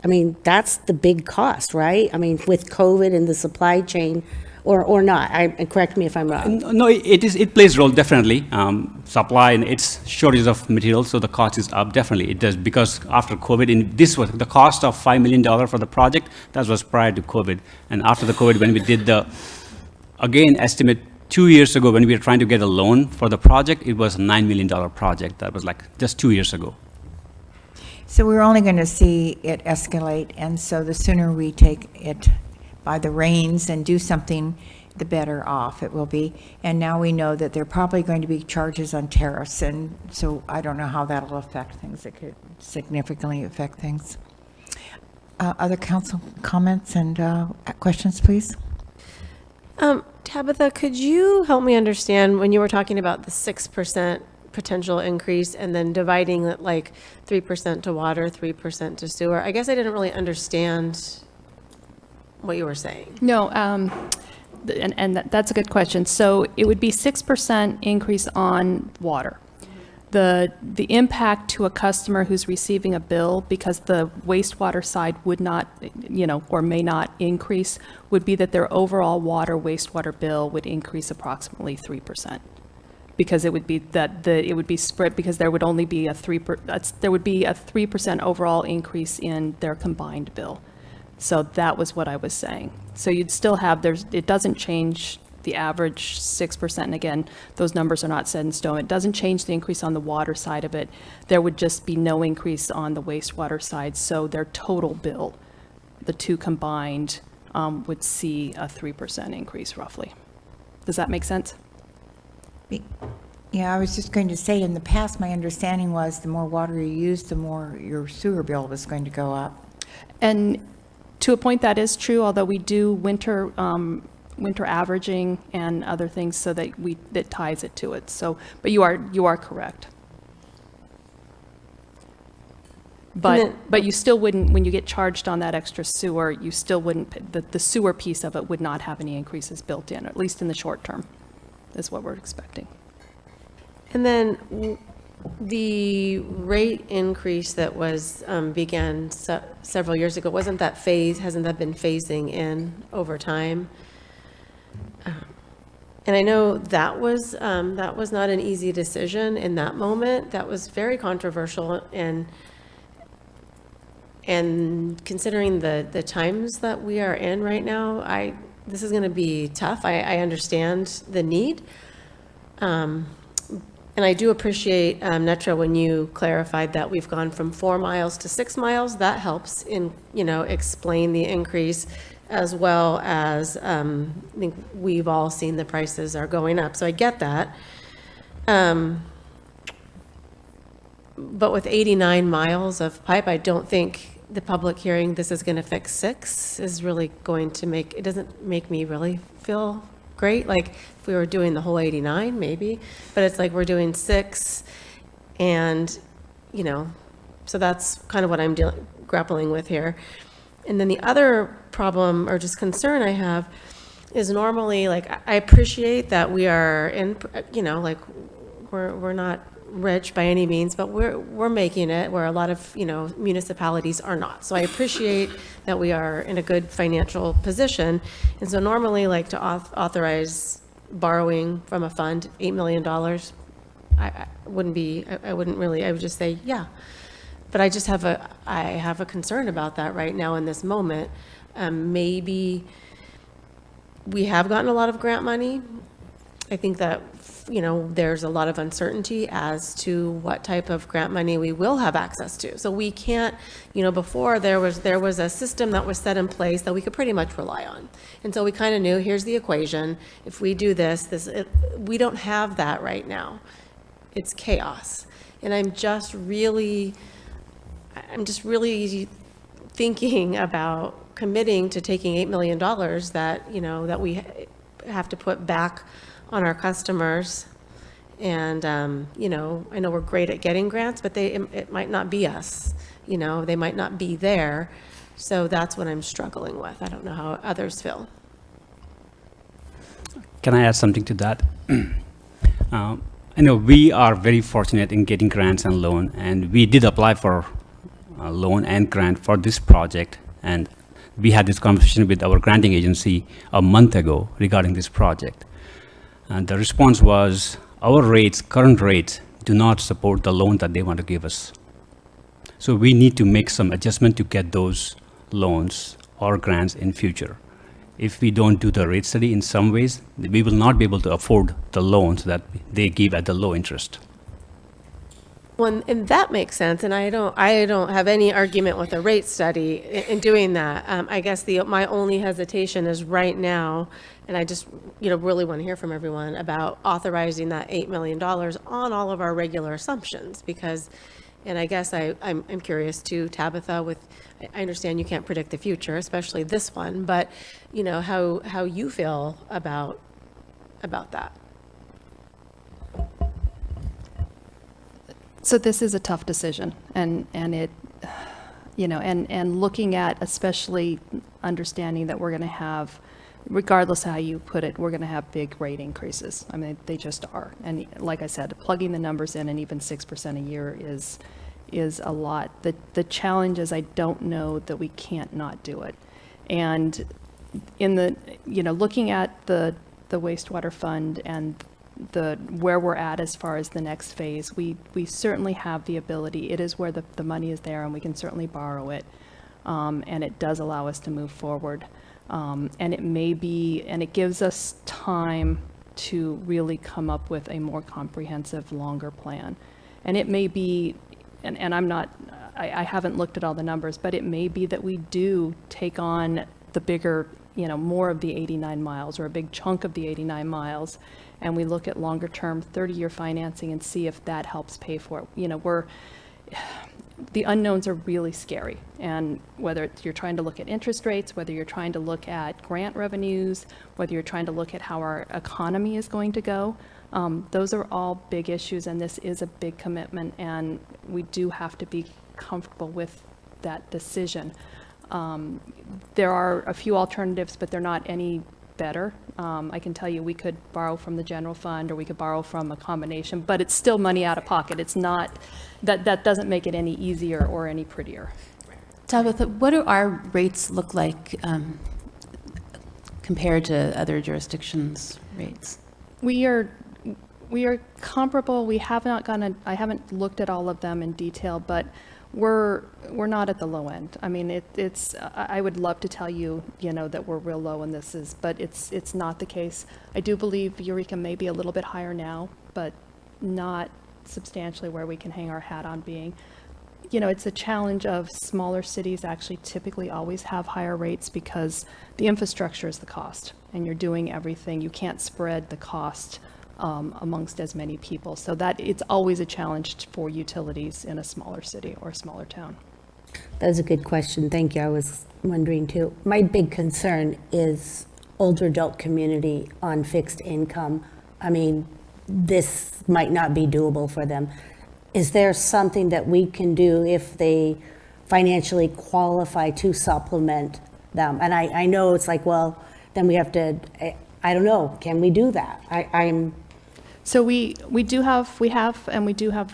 [SPEAKER 6] I mean, that's the big cost, right? I mean, with COVID and the supply chain, or not. Correct me if I'm wrong.
[SPEAKER 20] No, it plays a role, definitely. Supply and its shortage of materials, so the cost is up, definitely. It does, because after COVID, this was the cost of $5 million for the project, that was prior to COVID. And after the COVID, when we did the, again, estimate 2 years ago, when we were trying to get a loan for the project, it was a $9 million project. That was like just 2 years ago.
[SPEAKER 2] So we're only going to see it escalate, and so the sooner we take it by the reins and do something, the better off it will be. And now we know that there are probably going to be charges on tariffs, and so I don't know how that'll affect things. It could significantly affect things. Other council comments and questions, please?
[SPEAKER 9] Tabitha, could you help me understand when you were talking about the 6% potential increase and then dividing it like 3% to water, 3% to sewer? I guess I didn't really understand what you were saying.
[SPEAKER 10] No, that's a good question. So it would be 6% increase on water. The impact to a customer who's receiving a bill, because the wastewater side would not, or may not increase, would be that their overall water wastewater bill would increase approximately 3%. Because it would be it would be spread, because there would only be a 3% overall increase in their combined bill. So that was what I was saying. So you'd still have, it doesn't change the average 6%. And again, those numbers are not set in stone. It doesn't change the increase on the water side of it. There would just be no increase on the wastewater side. So their total bill, the two combined, would see a 3% increase roughly. Does that make sense?
[SPEAKER 2] Yeah, I was just going to say, in the past, my understanding was the more water you use, the more your sewer bill was going to go up.
[SPEAKER 10] And to a point, that is true, although we do winter averaging and other things so that that ties it to it. So, but you are correct. But you still wouldn't, when you get charged on that extra sewer, you still wouldn't, the sewer piece of it would not have any increases built in, at least in the short term, is what we're expecting.
[SPEAKER 9] And then the rate increase that was began several years ago, hasn't that been phasing in over time? And I know that was not an easy decision in that moment. That was very controversial, and considering the times that we are in right now, this is going to be tough. I understand the need. And I do appreciate, Netra, when you clarified that we've gone from 4 miles to 6 miles. That helps in, explain the increase, as well as I think we've all seen the prices are going up. So I get that. But with 89 miles of pipe, I don't think the public hearing this is going to fix 6 is really going to it doesn't make me really feel great. Like if we were doing the whole 89, maybe, but it's like we're doing 6, and so that's kind of what I'm grappling with here. And then the other problem or just concern I have is normally, like, I appreciate that we are in, like we're not rich by any means, but we're making it where a lot of municipalities are not. So I appreciate that we are in a good financial position, and so normally, like, to authorize borrowing from a fund $8 million, I would just say yeah. But I just have a concern about that right now in this moment. Maybe we have gotten a lot of grant money. I think that there's a lot of uncertainty as to what type of grant money we will have access to. So we can't, before there was a system that was set in place that we could pretty much rely on. And so we kind of knew, here's the equation. If we do we don't have that right now. It's chaos. And I'm just really, I'm just really thinking about committing to taking $8 million that, that we have to put back on our customers. And, I know we're great at getting grants, but it might not be us, they might not be there. So that's what I'm struggling with. I don't know how others feel.
[SPEAKER 20] Can I add something to that? I know we are very fortunate in getting grants and loan, and we did apply for a loan and grant for this project. And we had this conversation with our granting agency a month ago regarding this project. And the response was, our rates, current rates, do not support the loan that they want to give us. So we need to make some adjustment to get those loans or grants in future. If we don't do the rate study in some ways, we will not be able to afford the loans that they give at the low interest.
[SPEAKER 9] Well, and that makes sense, and I don't have any argument with a rate study in doing that. I guess my only hesitation is right now, and I just really want to hear from everyone about authorizing that $8 million on all of our regular assumptions, because, and I guess I'm curious too, Tabitha, I understand you can't predict the future, especially this one, but how you feel about that.
[SPEAKER 10] So this is a tough decision, and it, and looking at, especially understanding that we're going to have, regardless how you put it, we're going to have big rate increases. I mean, they just are. And like I said, plugging the numbers in and even 6% a year is a lot. The challenge is I don't know that we can't not do it. And in the, looking at the wastewater fund and where we're at as far as the next phase, we certainly have the ability. It is where the money is there, and we can certainly borrow it, and it does allow us to move forward. And it may be, and it gives us time to really come up with a more comprehensive, longer plan. And it may be, and I haven't looked at all the numbers, but it may be that we do take on the bigger, more of the 89 miles or a big chunk of the 89 miles, and we look at longer term 30-year financing and see if that helps pay for it. The unknowns are really scary, and whether you're trying to look at interest rates, whether you're trying to look at grant revenues, whether you're trying to look at how our economy is going to go, those are all big issues, and this is a big commitment, and we do have to be comfortable with that decision. There are a few alternatives, but they're not any better. I can tell you we could borrow from the general fund, or we could borrow from a combination, but it's still money out of pocket. It's not, that doesn't make it any easier or any prettier.
[SPEAKER 5] Tabitha, what do our rates look like compared to other jurisdictions' rates? We are comparable. We have not I haven't looked at all of them in detail, but we're not at the low end. I mean, I would love to tell you, that we're real low in this, but it's not the case. I do believe Eureka may be a little bit higher now, but not substantially where we can hang our hat on being. It's a challenge of smaller cities actually typically always have higher rates because the infrastructure is the cost, and you're doing everything. You can't spread the cost amongst as many people. So that it's always a challenge for utilities in a smaller city or a smaller town.
[SPEAKER 6] That's a good question. Thank you. I was wondering too. My big concern is older adult community on fixed income. I mean, this might not be doable for them. Is there something that we can do if they financially qualify to supplement them? And I know it's like, well, then we have to, I don't know, can we do that?
[SPEAKER 10] So we have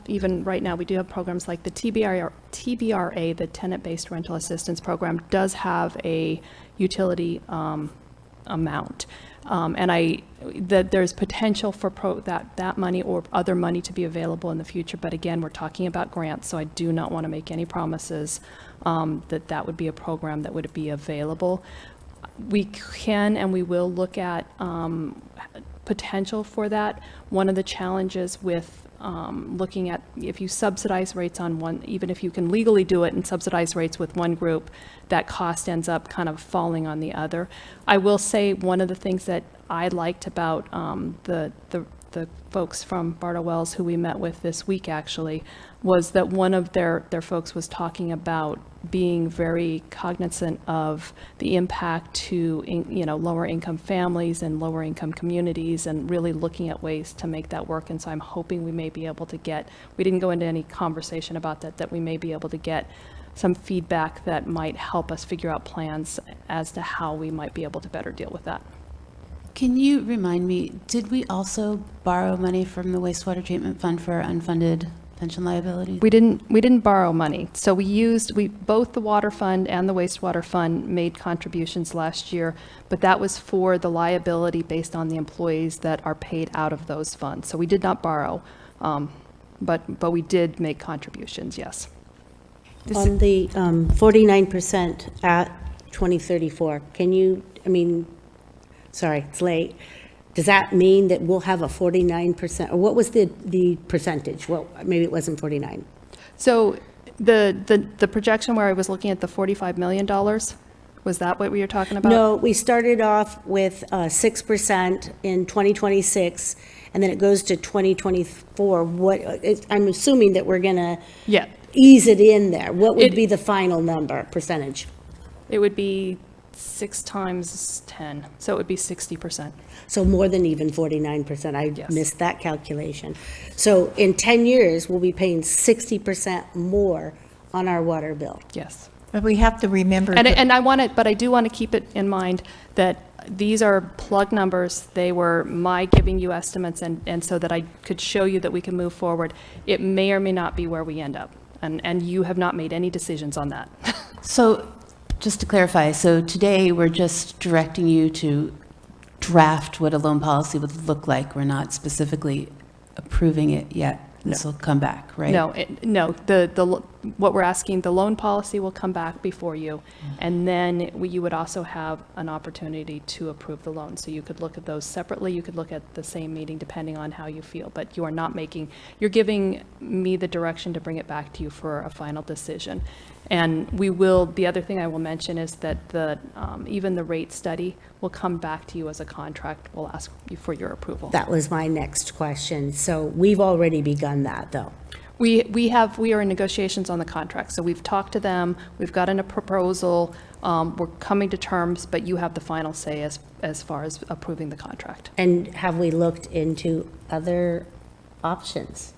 [SPEAKER 10] even right now, we do have programs like the TBRA, the Tenant-Based Rental Assistance Program, does have a utility amount. And there's potential for that money or other money to be available in the future. But again, we're talking about grants, so I do not want to make any promises that would be a program that would be available. We can and we will look at potential for that. One of the challenges with looking at if you subsidize rates on one, even if you can legally do it and subsidize rates with one group, that cost ends up kind of falling on the other. I will say one of the things that I liked about the the folks from Bartow Wells who we met with this week actually, was that one of their folks was talking about being very cognizant of the impact to lower income families and lower income communities, and really looking at ways to make that work. And so I'm hoping we may be able to get, we didn't go into any conversation about that we may be able to get some feedback that might help us figure out plans as to how we might be able to better deal with that.
[SPEAKER 5] Can you remind me, did we also borrow money from the wastewater treatment fund for unfunded pension liabilities?
[SPEAKER 10] We didn't borrow money. So both the water fund and the wastewater fund made contributions last year, but that was for the liability based on the employees that are paid out of those funds. So we did not borrow, but we did make contributions, yes.
[SPEAKER 6] On the 49% at 2034, sorry, it's late. Does that mean that we'll have a 49%, or what was the percentage? Well, maybe it wasn't 49.
[SPEAKER 10] So the projection where I was looking at the $45 million, was that what we were talking about?
[SPEAKER 6] No, we started off with 6% in 2026, and then it goes to 2024. I'm assuming that we're gonna ease it in there. What would be the final number, percentage?
[SPEAKER 10] It would be 6 times 10, so it would be 60%.
[SPEAKER 6] So more than even 49%. I missed that calculation. So in 10 years, we'll be paying 60% more on our water bill.
[SPEAKER 10] Yes.
[SPEAKER 2] But we have to remember.
[SPEAKER 10] But I do want to keep it in mind that these are plug numbers. They were my giving you estimates, and so that I could show you that we can move forward. It may or may not be where we end up, and you have not made any decisions on that.
[SPEAKER 5] So just to clarify, so today we're just directing you to draft what a loan policy would look like. We're not specifically approving it yet. This will come back, right?
[SPEAKER 10] No. What we're asking, the loan policy will come back before you, and then you would also have an opportunity to approve the loan. So you could look at those separately. You could look at the same meeting, depending on how you feel. But you are not you're giving me the direction to bring it back to you for a final decision. And the other thing I will mention is that even the rate study will come back to you as a contract. We'll ask you for your approval.
[SPEAKER 6] That was my next question. So we've already begun that, though.
[SPEAKER 10] We are in negotiations on the contract. So we've talked to them. We've gotten a proposal. We're coming to terms, but you have the final say as far as approving the contract.
[SPEAKER 6] And have we looked into other options?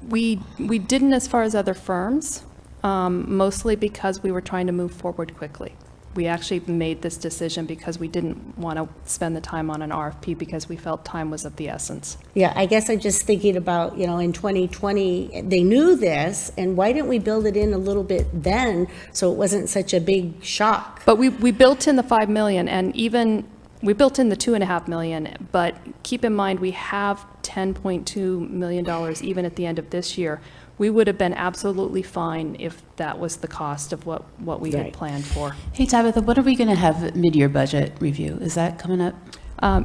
[SPEAKER 10] We didn't as far as other firms. Mostly because we were trying to move forward quickly. We actually made this decision because we didn't want to spend the time on an RFP because we felt time was of the essence.
[SPEAKER 6] Yeah, I guess I'm just thinking about, in 2020, they knew this, and why didn't we build it in a little bit then so it wasn't such a big shock?
[SPEAKER 10] But we built in the $5 million, and even we built in the $2.5 million, but keep in mind we have $10.2 million even at the end of this year. We would have been absolutely fine if that was the cost of what we had planned for.
[SPEAKER 5] Hey, Tabitha, what are we going to have at mid-year budget review? Is that coming up?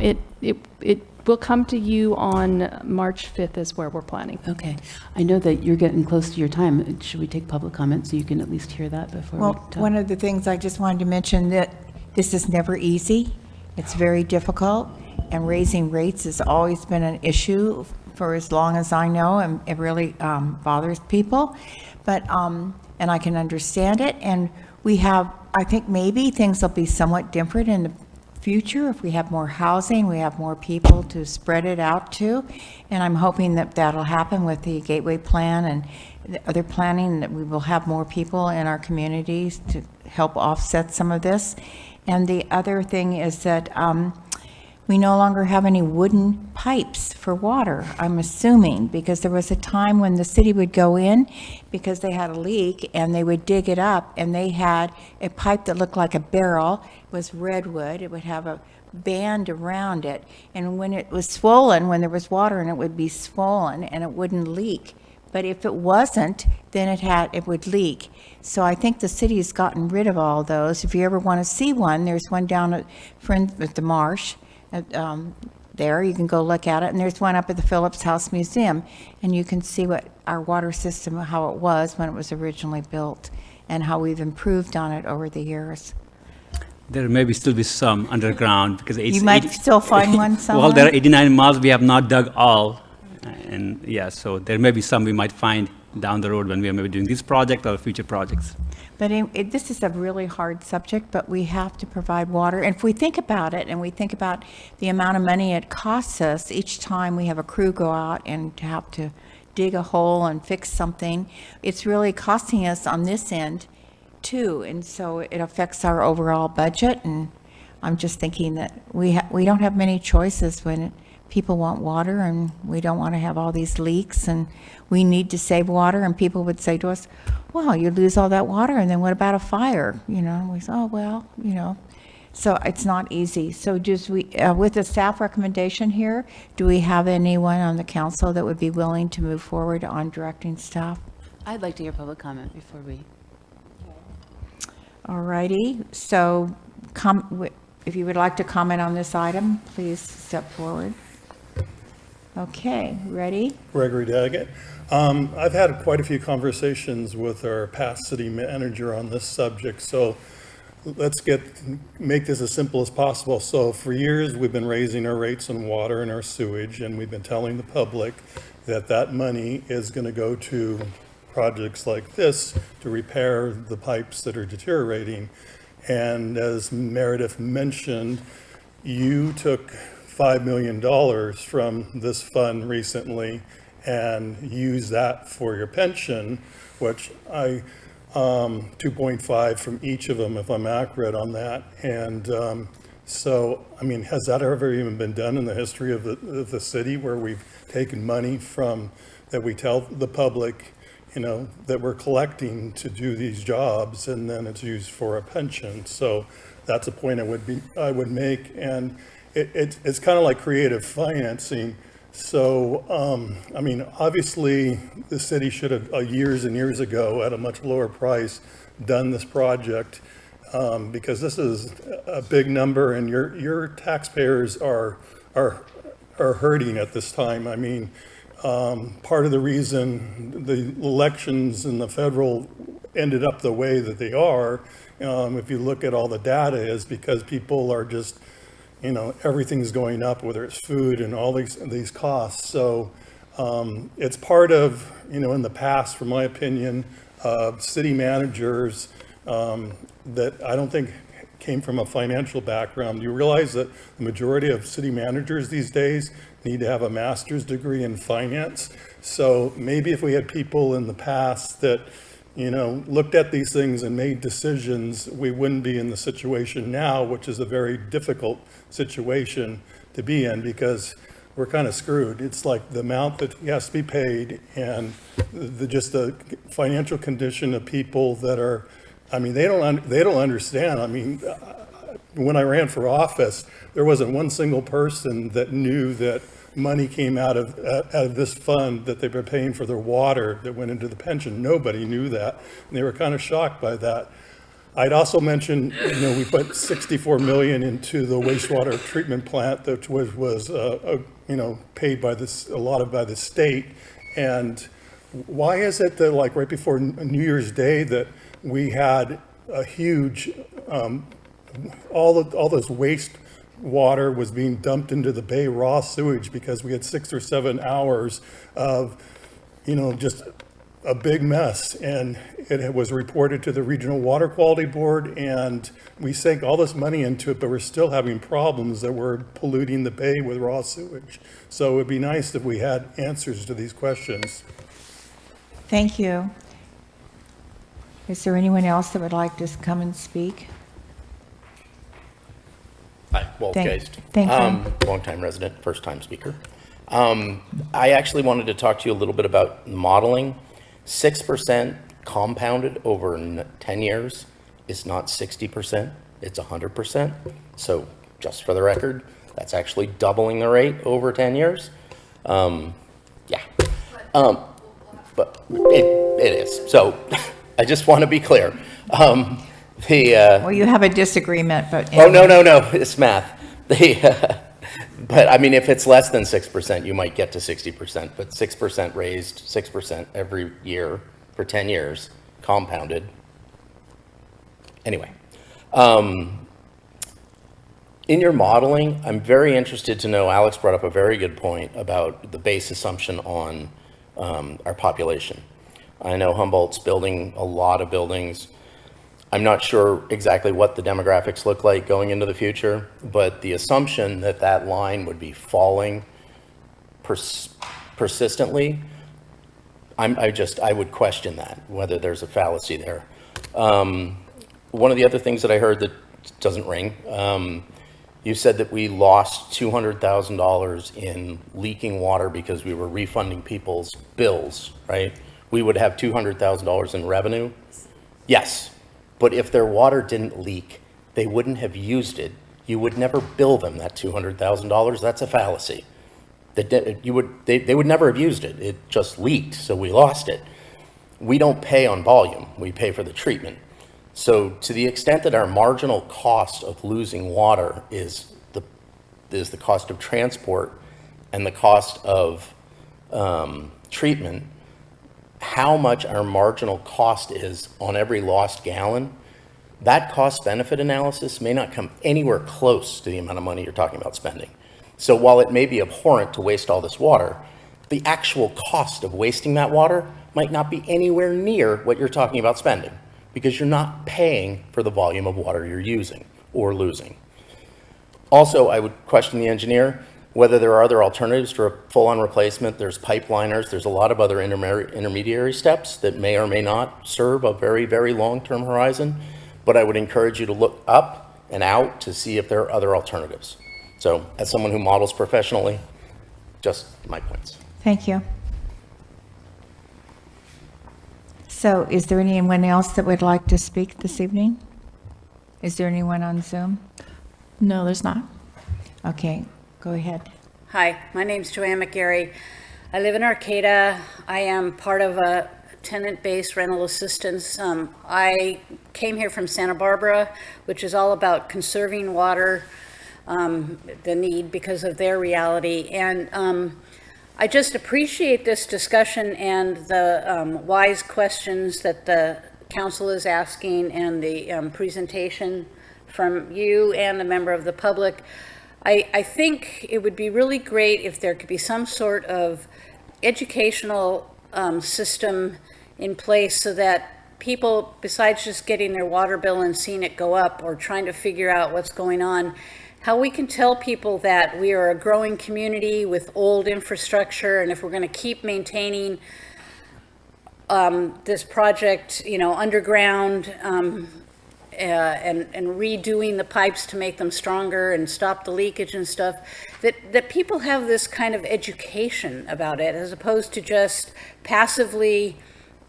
[SPEAKER 10] It will come to you on March 5th is where we're planning.
[SPEAKER 5] Okay. I know that you're getting close to your time. Should we take public comment so you can at least hear that before we talk?
[SPEAKER 2] One of the things I just wanted to mention, that this is never easy. It's very difficult, and raising rates has always been an issue for as long as I know, and it really bothers people. But, and I can understand it, and I think maybe things will be somewhat different in the future if we have more housing, we have more people to spread it out to, and I'm hoping that that'll happen with the Gateway Plan and the other planning, that we will have more people in our communities to help offset some of this. And the other thing is that we no longer have any wooden pipes for water, I'm assuming, because there was a time when the city would go in because they had a leak and they would dig it up, and they had a pipe that looked like a barrel. It was redwood. It would have a band around it. And when it was swollen, when there was water in it, would be swollen and it wouldn't leak. But if it wasn't, then it would leak. So I think the city's gotten rid of all those. If you ever want to see one, there's one down at the marsh. There, you can go look at it, and there's one up at the Phillips House Museum, and you can see what our water system, how it was when it was originally built, and how we've improved on it over the years.
[SPEAKER 20] There may be still be some underground because it's
[SPEAKER 2] You might still find one
[SPEAKER 20] Well,
[SPEAKER 2] somewhere?
[SPEAKER 20] there are 89 miles. We have not dug all, and yeah, so there may be some we might find down the road when we are maybe doing this project or future projects.
[SPEAKER 2] But this is a really hard subject, but we have to provide water. And if we think about it, and we think about the amount of money it costs us each time we have a crew go out and to have to dig a hole and fix something, it's really costing us on this end too. And so it affects our overall budget. And I'm just thinking that we don't have many choices when people want water, and we don't want to have all these leaks, and we need to save water. And people would say to us, well, you lose all that water, and then what about a fire? You know, and we say, oh, well, you know. So it's not easy. So with the staff recommendation here, do we have anyone on the council that would be willing to move forward on directing staff?
[SPEAKER 5] I'd like to hear public comment before we.
[SPEAKER 2] All righty. So if you would like to comment on this item, please step forward. Okay, ready?
[SPEAKER 21] Gregory Daggett. I've had quite a few conversations with our past city manager on this subject, so let's make this as simple as possible. So for years, we've been raising our rates on water and our sewage, and we've been telling the public that that money is going to go to projects like this to repair the pipes that are deteriorating. And as Meredith mentioned, you took $5 million from this fund recently and use that for your pension, which 2.5 from each of them, if I'm accurate on that. And so, I mean, has that ever even been done in the history of the city, where we've taken money from, that we tell the public, you know, that we're collecting to do these jobs, and then it's used for a pension? So that's a point I would make. And it's kind of like creative financing. So, I mean, obviously, the city should have, years and years ago, at a much lower price, done this project, because this is a big number, and your taxpayers are hurting at this time. I mean, part of the reason the elections in the federal ended up the way that they are, if you look at all the data, is because people are just, you know, everything's going up, whether it's food and all these costs. So it's part of, you know, in the past, from my opinion, city managers that I don't think came from a financial background. You realize that the majority of city managers these days need to have a master's degree in finance. So maybe if we had people in the past that, you know, looked at these things and made decisions, we wouldn't be in the situation now, which is a very difficult situation to be in, because we're kind of screwed. It's like the amount that has to be paid, and just the financial condition of people that are, I mean, they don't understand. I mean, when I ran for office, there wasn't one single person that knew that money came out of this fund that they were paying for their water that went into the pension. Nobody knew that, and they were kind of shocked by that. I'd also mention, you know, we put $64 million into the wastewater treatment plant, that was you know, paid by a lot by the state. And why is it that, like, right before New Year's Day, that we had a huge all this waste water was being dumped into the bay, raw sewage, because we had 6 or 7 hours of, you know, just a big mess. And it was reported to the Regional Water Quality Board, and we sank all this money into it, but we're still having problems that we're polluting the bay with raw sewage. So it would be nice if we had answers to these questions.
[SPEAKER 2] Thank you. Is there anyone else that would like to come and speak?
[SPEAKER 3] Hi, Walt Geist.
[SPEAKER 2] Thank you.
[SPEAKER 3] Long-time resident, first-time speaker. I actually wanted to talk to you a little bit about modeling. 6% compounded over 10 years is not 60%, it's 100%. So just for the record, that's actually doubling the rate over 10 years. Yeah. But it is. So I just want to be clear.
[SPEAKER 2] Well, you have a disagreement, but.
[SPEAKER 3] Oh, no, it's math. But I mean, if it's less than 6%, you might get to 60%, but 6% raised, 6% every year for 10 years, compounded. Anyway, In your modeling, I'm very interested to know, Alex brought up a very good point about the base assumption on our population. I know Humboldt's building a lot of buildings. I'm not sure exactly what the demographics look like going into the future, but the assumption that that line would be falling persistently, I would question that, whether there's a fallacy there. One of the other things that I heard that doesn't ring, you said that we lost $200,000 in leaking water because we were refunding people's bills, right? We would have $200,000 in revenue. Yes, but if their water didn't leak, they wouldn't have used it. You would never bill them that $200,000. That's a fallacy. They would never have used it. It just leaked, so we lost it. We don't pay on volume. We pay for the treatment. So to the extent that our marginal cost of losing water is the cost of transport and the cost of treatment, how much our marginal cost is on every lost gallon, that cost benefit analysis may not come anywhere close to the amount of money you're talking about spending. So while it may be abhorrent to waste all this water, the actual cost of wasting that water might not be anywhere near what you're talking about spending, because you're not paying for the volume of water you're using or losing. Also, I would question the engineer whether there are other alternatives for a full-on replacement. There's pipeliners, there's a lot of other intermediary steps that may or may not serve a very, very long-term horizon, but I would encourage you to look up and out to see if there are other alternatives. So, as someone who models professionally, just my points.
[SPEAKER 2] Thank you. So is there anyone else that would like to speak this evening? Is there anyone on Zoom?
[SPEAKER 4] No, there's not.
[SPEAKER 2] Okay, go ahead.
[SPEAKER 18] Hi, my name's Joanne McGarry. I live in Arcata. I am part of a tenant-based rental assistance. I came here from Santa Barbara, which is all about conserving water, the need because of their reality. And I just appreciate this discussion and the wise questions that the council is asking and the presentation from you and the member of the public. I think it would be really great if there could be some sort of educational system in place so that people, besides just getting their water bill and seeing it go up or trying to figure out what's going on, how we can tell people that we are a growing community with old infrastructure, and if we're going to keep maintaining this project, underground, and redoing the pipes to make them stronger and stop the leakage and stuff, that people have this kind of education about it, as opposed to just passively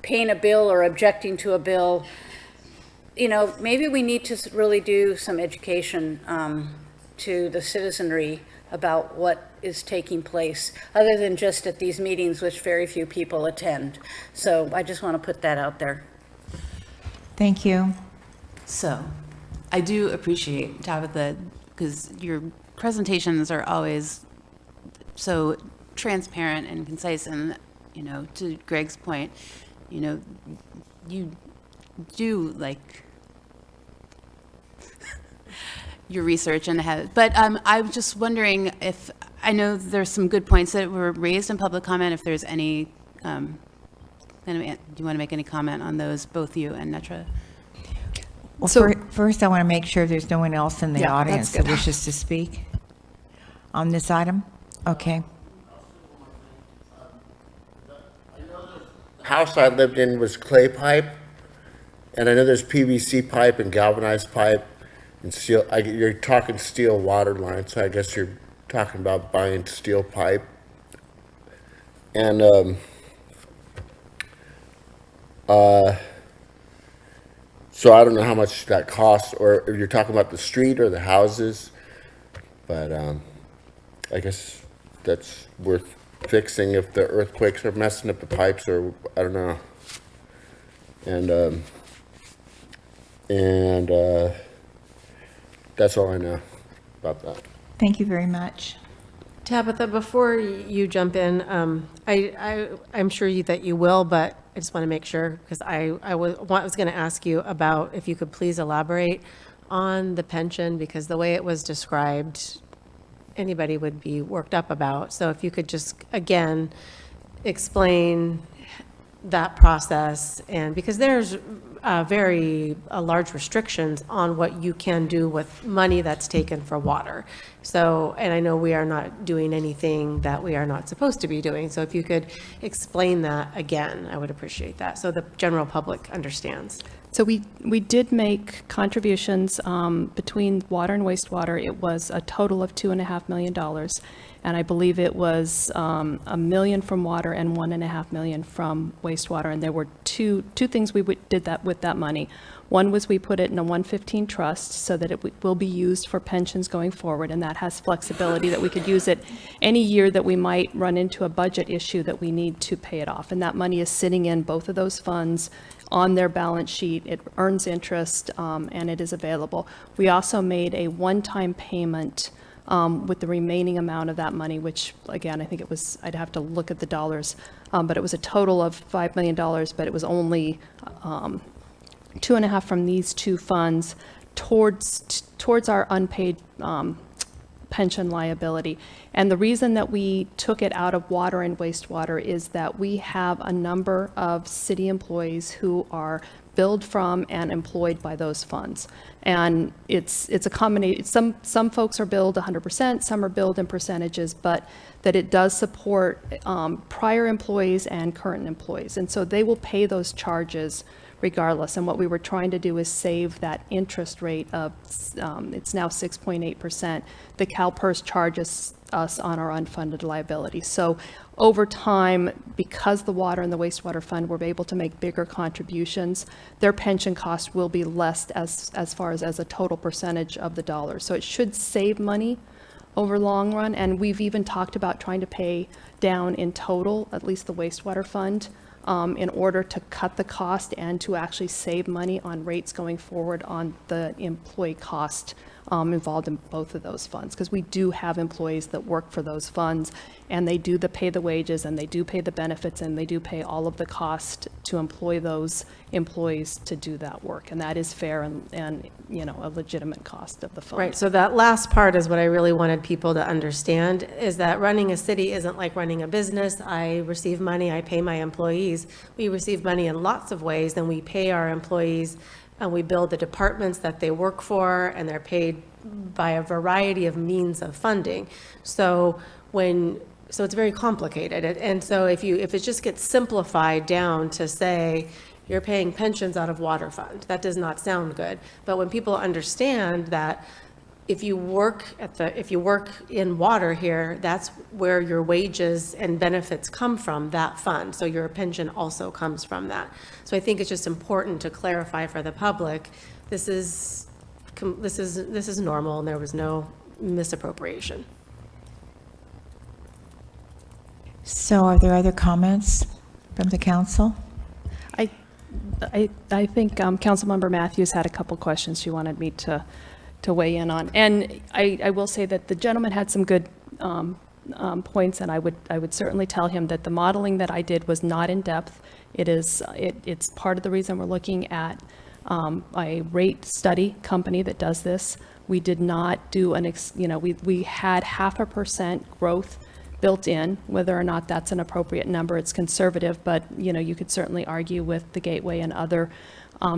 [SPEAKER 18] paying a bill or objecting to a bill. Maybe we need to really do some education to the citizenry about what is taking place, other than just at these meetings, which very few people attend. So I just want to put that out there.
[SPEAKER 2] Thank you.
[SPEAKER 5] So, I do appreciate, Tabitha, because your presentations are always so transparent and concise, and, to Greg's point, you do, your research and have, but I was just wondering if, I know there's some good points that were raised in public comment, if there's any, do you want to make any comment on those, both you and Netra?
[SPEAKER 2] Well, so first I want to make sure there's no one else in the
[SPEAKER 5] Yeah,
[SPEAKER 2] audience
[SPEAKER 5] that's
[SPEAKER 2] that
[SPEAKER 5] good.
[SPEAKER 2] wishes to speak on this item. Okay.
[SPEAKER 19] House I lived in was clay pipe, and I know there's PVC pipe and galvanized pipe and steel. You're talking steel water line, so I guess you're talking about buying steel pipe. And so I don't know how much that costs, or if you're talking about the street or the houses, but I guess that's worth fixing if the earthquakes are messing up the pipes, or I don't know. And that's all I know about that.
[SPEAKER 2] Thank you very much.
[SPEAKER 9] Tabitha, before you jump in, I'm sure that you will, but I just want to make sure, because I was going to ask you about if you could please elaborate on the pension, because the way it was described, anybody would be worked up about. So if you could just, again, explain that process, and because there's very large restrictions on what you can do with money that's taken for water. So, and I know we are not doing anything that we are not supposed to be doing. So if you could explain that again, I would appreciate that, so the general public understands.
[SPEAKER 10] So we did make contributions between water and wastewater. It was a total of $2.5 million. And I believe it was $1 million from water and $1.5 million from wastewater. And there were two things we did that with that money. One was we put it in a 115 trust so that it will be used for pensions going forward, and that has flexibility that we could use it any year that we might run into a budget issue that we need to pay it off. And that money is sitting in both of those funds on their balance sheet. It earns interest, and it is available. We also made a one-time payment with the remaining amount of that money, which again, I think it was, I'd have to look at the dollars, but it was a total of $5 million, but it was only 2.5 from these two funds towards our unpaid pension liability. And the reason that we took it out of water and wastewater is that we have a number of city employees who are billed from and employed by those funds. And it's a combination. Some folks are billed 100%, some are billed in percentages, but that it does support prior employees and current employees. And so they will pay those charges regardless. And what we were trying to do is save that interest rate of, it's now 6.8%. The CalPERS charges us on our unfunded liability. So over time, because the water and the wastewater fund were able to make bigger contributions, their pension cost will be less as far as a total percentage of the dollars. So it should save money over long run. And we've even talked about trying to pay down in total, at least the wastewater fund, in order to cut the cost and to actually save money on rates going forward on the employee cost involved in both of those funds. Because we do have employees that work for those funds, and they do pay the wages, and they do pay the benefits, and they do pay all of the cost to employ those employees to do that work. And that is fair and you know, a legitimate cost of the fund.
[SPEAKER 9] Right, so that last part is what I really wanted people to understand, is that running a city isn't like running a business. I receive money, I pay my employees. We receive money in lots of ways, and we pay our employees, and we build the departments that they work for, and they're paid by a variety of means of funding. So it's very complicated. And so if it just gets simplified down to say, you're paying pensions out of water fund, that does not sound good. But when people understand that if you work in water here, that's where your wages and benefits come from, that fund. So your pension also comes from that. So I think it's just important to clarify for the public, this is normal, and there was no misappropriation.
[SPEAKER 2] So are there other comments from the council?
[SPEAKER 10] I think Councilmember Matthews had a couple questions she wanted me to weigh in on. And I will say that the gentleman had some good points, and I would certainly tell him that the modeling that I did was not in depth. It's part of the reason we're looking at a rate study company that does this. We did not do we had 0.5% growth built in. Whether or not that's an appropriate number, it's conservative, but you could certainly argue with the Gateway and other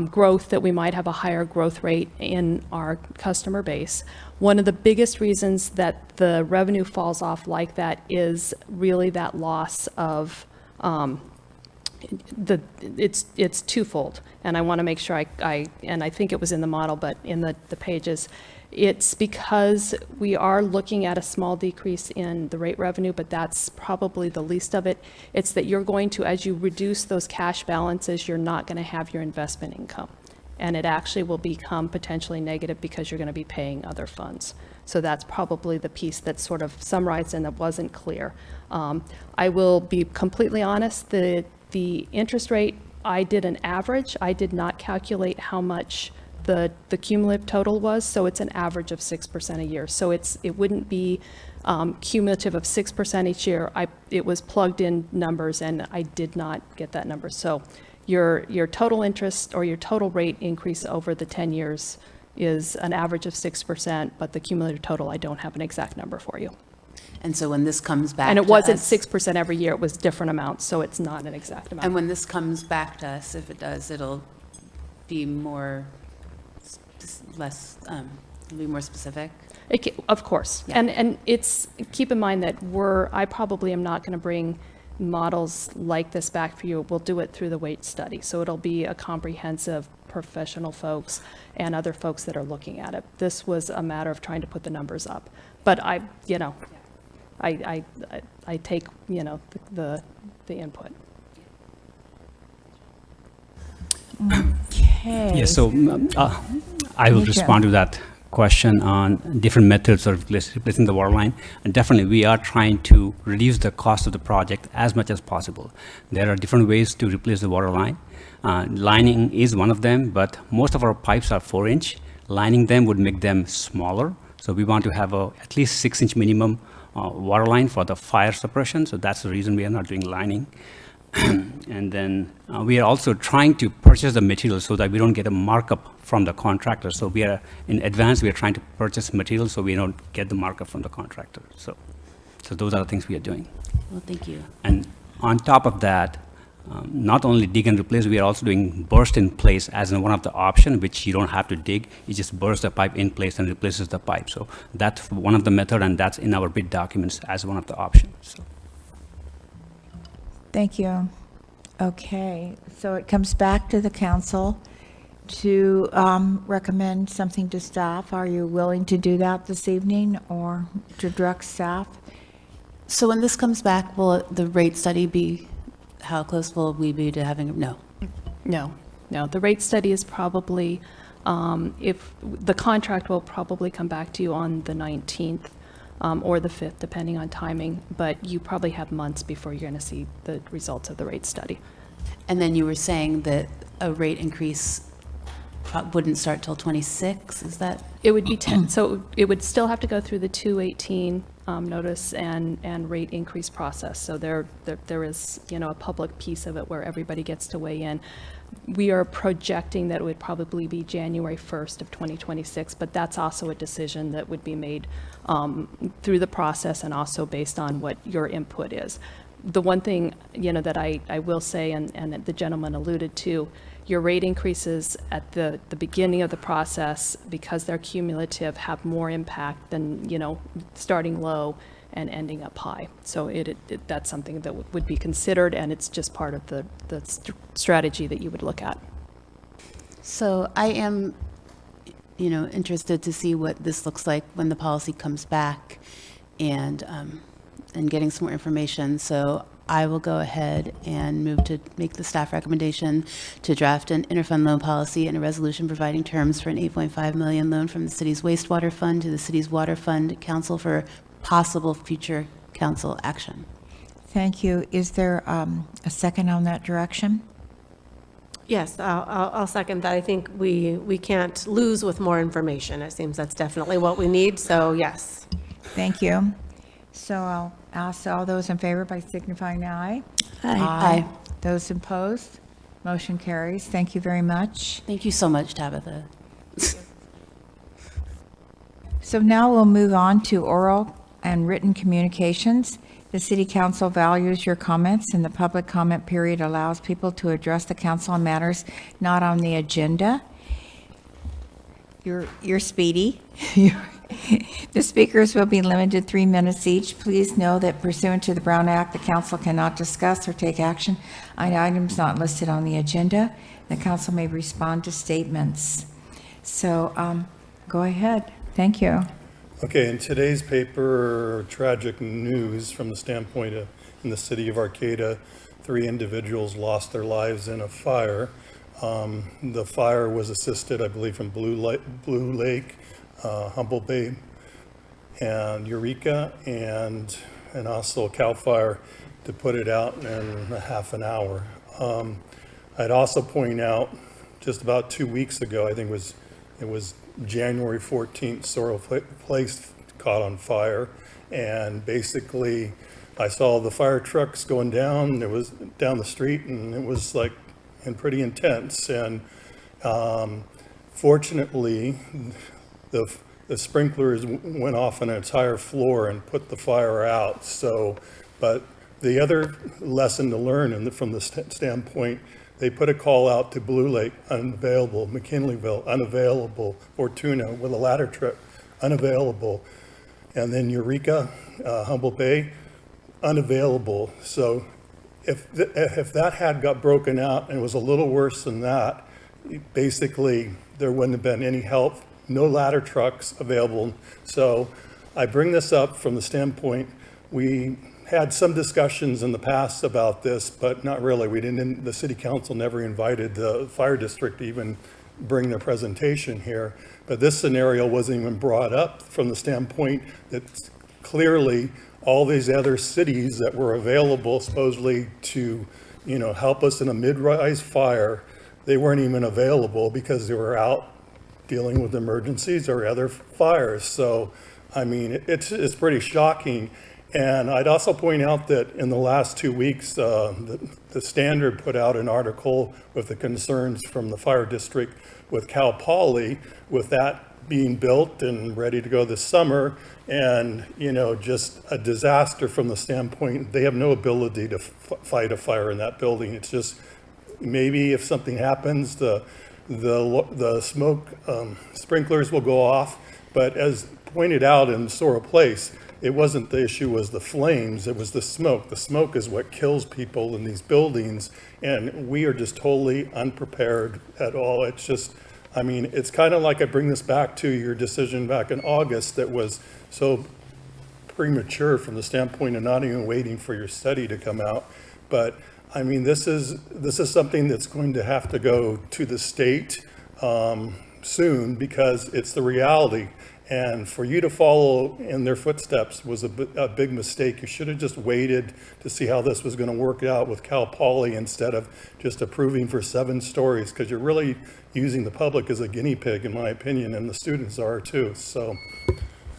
[SPEAKER 10] growth that we might have a higher growth rate in our customer base. One of the biggest reasons that the revenue falls off like that is really that loss of it's twofold, and I want to make sure I think it was in the model, but in the pages, it's because we are looking at a small decrease in the rate revenue, but that's probably the least of it. It's that you're going to, as you reduce those cash balances, you're not going to have your investment income, and it actually will become potentially negative because you're going to be paying other funds. So that's probably the piece that's sort of summarized and that wasn't clear. I will be completely honest, the interest rate, I did an average. I did not calculate how much the cumulative total was, so it's an average of 6% a year. So it wouldn't be cumulative of 6% each year. It was plugged in numbers, and I did not get that number. So your total interest or your total rate increase over the 10 years is an average of 6%, but the cumulative total, I don't have an exact number for you.
[SPEAKER 5] And so when this comes back
[SPEAKER 10] And it
[SPEAKER 5] to
[SPEAKER 10] wasn't
[SPEAKER 5] us-
[SPEAKER 10] 6% every year, it was different amounts, so it's not an exact amount.
[SPEAKER 5] And when this comes back to us, if it does, it'll be more, it'll be more specific?
[SPEAKER 10] Of course.
[SPEAKER 5] Yeah.
[SPEAKER 10] And it's, keep in mind that I probably am not going to bring models like this back for you. We'll do it through the weight study. So it'll be a comprehensive professional folks and other folks that are looking at it. This was a matter of trying to put the numbers up. But I take, the input.
[SPEAKER 2] Okay.
[SPEAKER 20] Yeah, so I will
[SPEAKER 2] Me too.
[SPEAKER 20] respond to that question on different methods of replacing the water line. And definitely, we are trying to reduce the cost of the project as much as possible. There are different ways to replace the water line. Lining is one of them, but most of our pipes are 4-inch. Lining them would make them smaller. So we want to have at least 6-inch minimum water line for the fire suppression. So that's the reason we are not doing lining. And then we are also trying to purchase the material so that we don't get a markup from the contractor. So we are, in advance, we are trying to purchase material so we don't get the markup from the contractor. So those are the things we are doing.
[SPEAKER 5] Well, thank you.
[SPEAKER 20] And on top of that, not only dig and replace, we are also doing burst in place as in one of the options, which you don't have to dig. You just burst the pipe in place and replaces the pipe. So that's one of the method, and that's in our bid documents as one of the options. So.
[SPEAKER 2] Thank you. Okay, so it comes back to the council to recommend something to staff. Are you willing to do that this evening or to direct staff?
[SPEAKER 5] So when this comes back, will the rate study be, how close will we be to having, no?
[SPEAKER 10] No. The rate study is probably, if the contract will probably come back to you on the 19th or the 5th, depending on timing, but you probably have months before you're going to see the results of the rate study.
[SPEAKER 5] And then you were saying that a rate increase wouldn't start till 26, is that?
[SPEAKER 10] It would be 10, so it would still have to go through the 218 notice and rate increase process. So there is, a public piece of it where everybody gets to weigh in. We are projecting that it would probably be January 1st of 2026, but that's also a decision that would be made through the process and also based on what your input is. The one thing, that I will say, and that the gentleman alluded to, your rate increases at the beginning of the process, because they're cumulative, have more impact than, starting low and ending up high. So that's something that would be considered, and it's just part of the strategy that you would look at.
[SPEAKER 5] So I am, interested to see what this looks like when the policy comes back and getting some more information. So I will go ahead and move to make the staff recommendation to draft an interfund loan policy and a resolution providing terms for an $8.5 million loan from the city's wastewater fund to the city's water fund council for possible future council action.
[SPEAKER 2] Thank you. Is there a second on that direction?
[SPEAKER 9] Yes, I'll second that. I think we can't lose with more information. It seems that's definitely what we need, so yes.
[SPEAKER 2] Thank you. So I'll ask all those in favor by signifying aye.
[SPEAKER 5] Aye.
[SPEAKER 2] Those opposed? Motion carries. Thank you very much.
[SPEAKER 5] Thank you so much, Tabitha.
[SPEAKER 2] So now we'll move on to oral and written communications. The City Council values your comments, and the public comment period allows people to address the council on matters not on the agenda. You're speedy. The speakers will be limited 3 minutes each. Please know that pursuant to the Brown Act, the council cannot discuss or take action on items not listed on the agenda. The council may respond to statements. So go ahead. Thank you.
[SPEAKER 21] Okay, in today's paper, tragic news from the standpoint of, in the city of Arcata, 3 individuals lost their lives in a fire. The fire was assisted, I believe, from Blue Lake, Humboldt Bay, and Eureka, and also Cal Fire to put it out in a half an hour. I'd also point out, just about 2 weeks ago, I think it was January 14th, Sorrel Place caught on fire, and basically I saw the fire trucks going down. It was down the street, and it was like, and pretty intense. And Fortunately, the sprinklers went off an entire floor and put the fire out. So, but the other lesson to learn from the standpoint, they put a call out to Blue Lake, unavailable, McKinleyville, unavailable, Fortuna with a ladder truck, unavailable, and then Eureka, Humboldt Bay, unavailable. So if that had got broken out and it was a little worse than that, basically there wouldn't have been any help, no ladder trucks available. So I bring this up from the standpoint, we had some discussions in the past about this, but not really. The city council never invited the fire district to even bring their presentation here. But this scenario wasn't even brought up from the standpoint that clearly all these other cities that were available supposedly to, help us in a mid-rise fire, they weren't even available because they were out dealing with emergencies or other fires. So, I mean, it's pretty shocking. And I'd also point out that in the last 2 weeks, the Standard put out an article with the concerns from the fire district with Cal Poly, with that being built and ready to go this summer. And, just a disaster from the standpoint, they have no ability to fight a fire in that building. It's just, maybe if something happens, the smoke sprinklers will go off. But as pointed out in Sora Place, it wasn't the issue was the flames, it was the smoke. The smoke is what kills people in these buildings, and we are just totally unprepared at all. It's just, I mean, it's kind of like I bring this back to your decision back in August that was so premature from the standpoint of not even waiting for your study to come out. But I mean, this is something that's going to have to go to the state soon, because it's the reality. And for you to follow in their footsteps was a big mistake. You should have just waited to see how this was going to work out with Cal Poly instead of just approving for 7 stories, because you're really using the public as a guinea pig, in my opinion, and the students are too. So,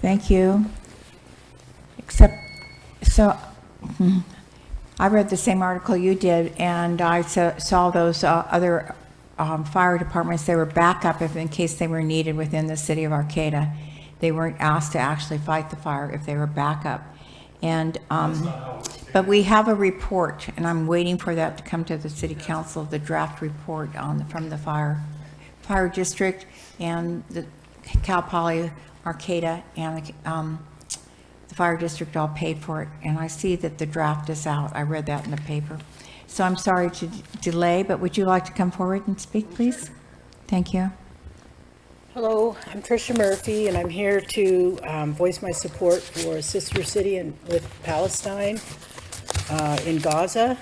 [SPEAKER 2] Thank you. I read the same article you did, and I saw those other fire departments. They were backup in case they were needed within the city of Arcata. They weren't asked to actually fight the fire if they were backup. And, but we have a report, and I'm waiting for that to come to the city council, the draft report from the fire district and the Cal Poly, Arcata, and the fire district all paid for it. And I see that the draft is out. I read that in the paper. So I'm sorry to delay, but would you like to come forward and speak, please? Thank you.
[SPEAKER 1] Hello, I'm Tricia Murphy, and I'm here to voice my support for Sister City with Palestine in Gaza.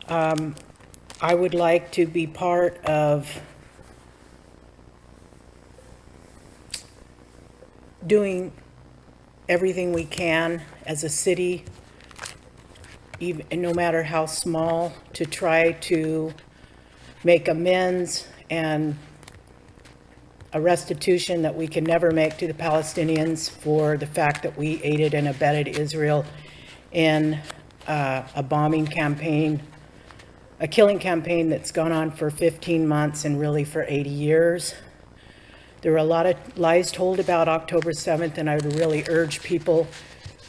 [SPEAKER 1] I would like to be part of doing everything we can as a city, even no matter how small, to try to make amends and a restitution that we can never make to the Palestinians for the fact that we aided and abetted Israel in a bombing campaign, a killing campaign that's gone on for 15 months and really for 80 years. There were a lot of lies told about October 7th, and I would really urge people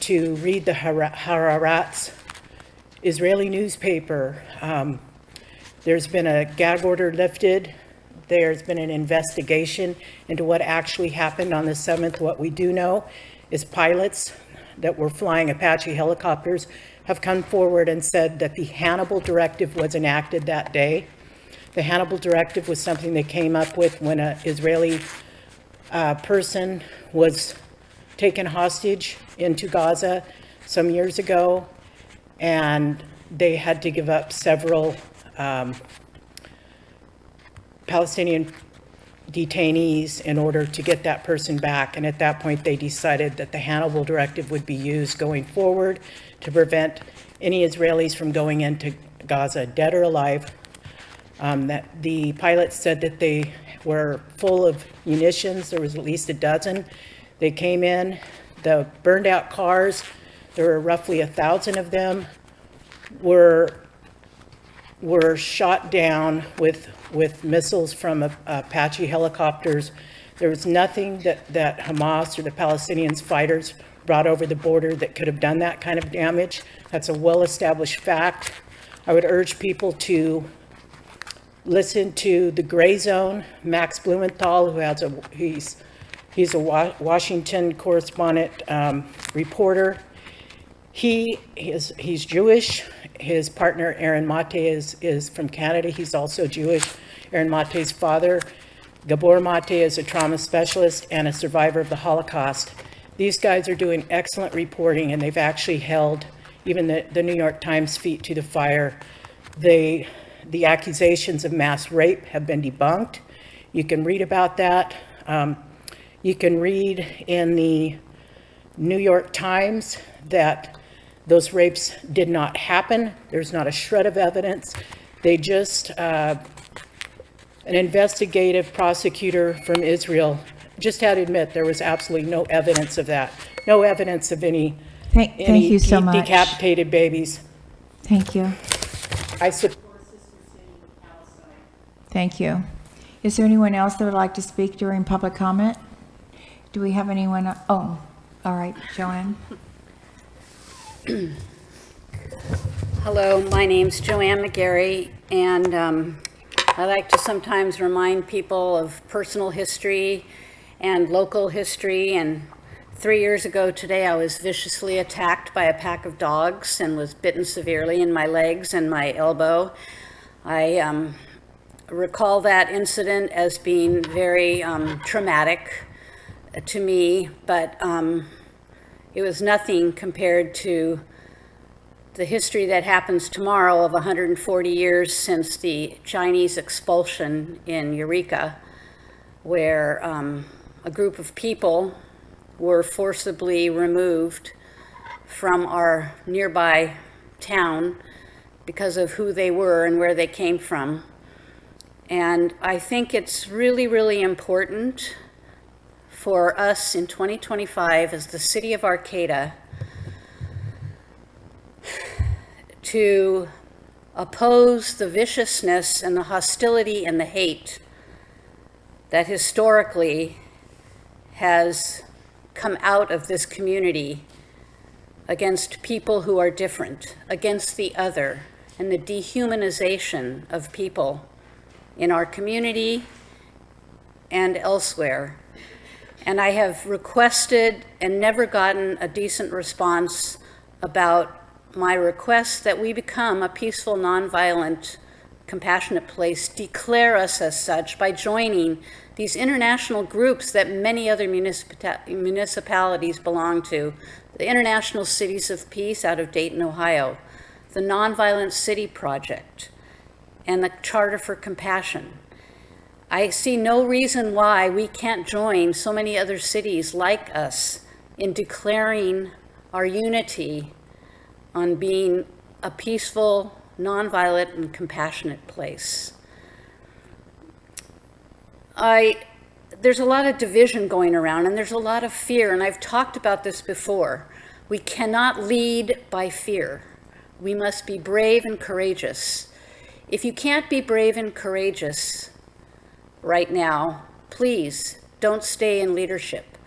[SPEAKER 1] to read the Haaretz Israeli newspaper. There's been a gag order lifted. There's been an investigation into what actually happened on the 7th. What we do know is pilots that were flying Apache helicopters have come forward and said that the Hannibal Directive was enacted that day. The Hannibal Directive was something they came up with when an Israeli person was taken hostage into Gaza some years ago, and they had to give up several Palestinian detainees in order to get that person back. And at that point, they decided that the Hannibal Directive would be used going forward to prevent any Israelis from going into Gaza, dead or alive. That the pilots said that they were full of munitions. There was at least a dozen. They came in, the burned out cars, there were roughly 1,000 of them, were shot down with with missiles from Apache helicopters. There was nothing that Hamas or the Palestinians fighters brought over the border that could have done that kind of damage. That's a well-established fact. I would urge people to listen to the Gray Zone, Max Blumenthal, who has he's a Washington correspondent, reporter. He's Jewish. His partner, Aaron Mate, is from Canada. He's also Jewish. Aaron Mate's father, Gabor Mate, is a trauma specialist and a survivor of the Holocaust. These guys are doing excellent reporting, and they've actually held even the New York Times feet to the fire. The accusations of mass rape have been debunked. You can read about that. You can read in the New York Times that those rapes did not happen. There's not a shred of evidence. They just, an investigative prosecutor from Israel just had to admit there was absolutely no evidence of that. No evidence of any
[SPEAKER 2] Thank you so much.
[SPEAKER 1] decapitated babies.
[SPEAKER 2] Thank you.
[SPEAKER 1] I support Sister City in Palestine.
[SPEAKER 2] Thank you. Is there anyone else that would like to speak during public comment? Do we have anyone? Oh, all right, Joanne.
[SPEAKER 18] Hello, my name's Joanne McGarry, and I like to sometimes remind people of personal history and local history. And 3 years ago today, I was viciously attacked by a pack of dogs and was bitten severely in my legs and my elbow. I recall that incident as being very traumatic to me, but it was nothing compared to the history that happens tomorrow of 140 years since the Chinese expulsion in Eureka, where a group of people were forcibly removed from our nearby town because of who they were and where they came from. And I think it's really, really important for us in 2025 as the city of Arcata to oppose the viciousness and the hostility and the hate that historically has come out of this community against people who are different, against the other, and the dehumanization of people in our community and elsewhere. And I have requested and never gotten a decent response about my request that we become a peaceful, nonviolent, compassionate place, declare us as such by joining these international groups that many other municipalities belong to, the International Cities of Peace out of Dayton, Ohio, the Nonviolent City Project, and the Charter for Compassion. I see no reason why we can't join so many other cities like us in declaring our unity on being a peaceful, nonviolent, and compassionate place. There's a lot of division going around, and there's a lot of fear, and I've talked about this before. We cannot lead by fear. We must be brave and courageous. If you can't be brave and courageous right now, please don't stay in leadership.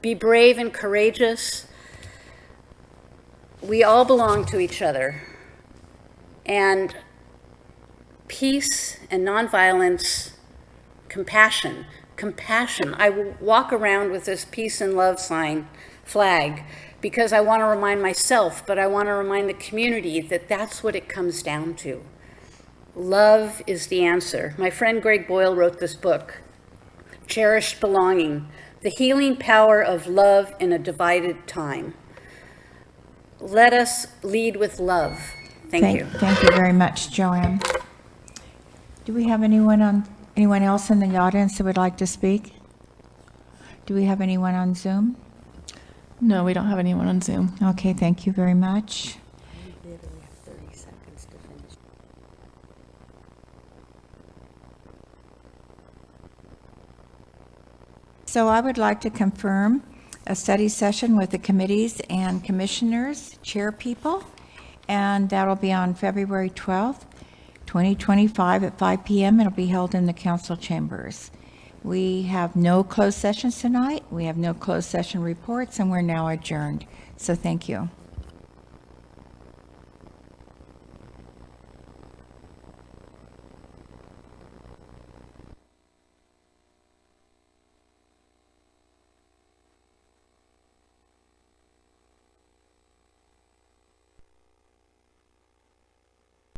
[SPEAKER 18] Be brave and courageous. We all belong to each other. And peace and nonviolence, compassion. I walk around with this peace and love flag, because I want to remind myself, but I want to remind the community that that's what it comes down to. Love is the answer. My friend Greg Boyle wrote this book, Cherished Belonging, The Healing Power of Love in a Divided Time. Let us lead with love. Thank you.
[SPEAKER 2] Thank you very much, Joanne. Do we have anyone else in the audience that would like to speak? Do we have anyone on Zoom?
[SPEAKER 4] No, we don't have anyone on Zoom.
[SPEAKER 2] Okay, thank you very much. So I would like to confirm a study session with the committees and commissioners, chair people, and that'll be on February 12th, 2025 at 5 p.m. It'll be held in the council chambers. We have no closed sessions tonight. We have no closed session reports, and we're now adjourned. So thank you.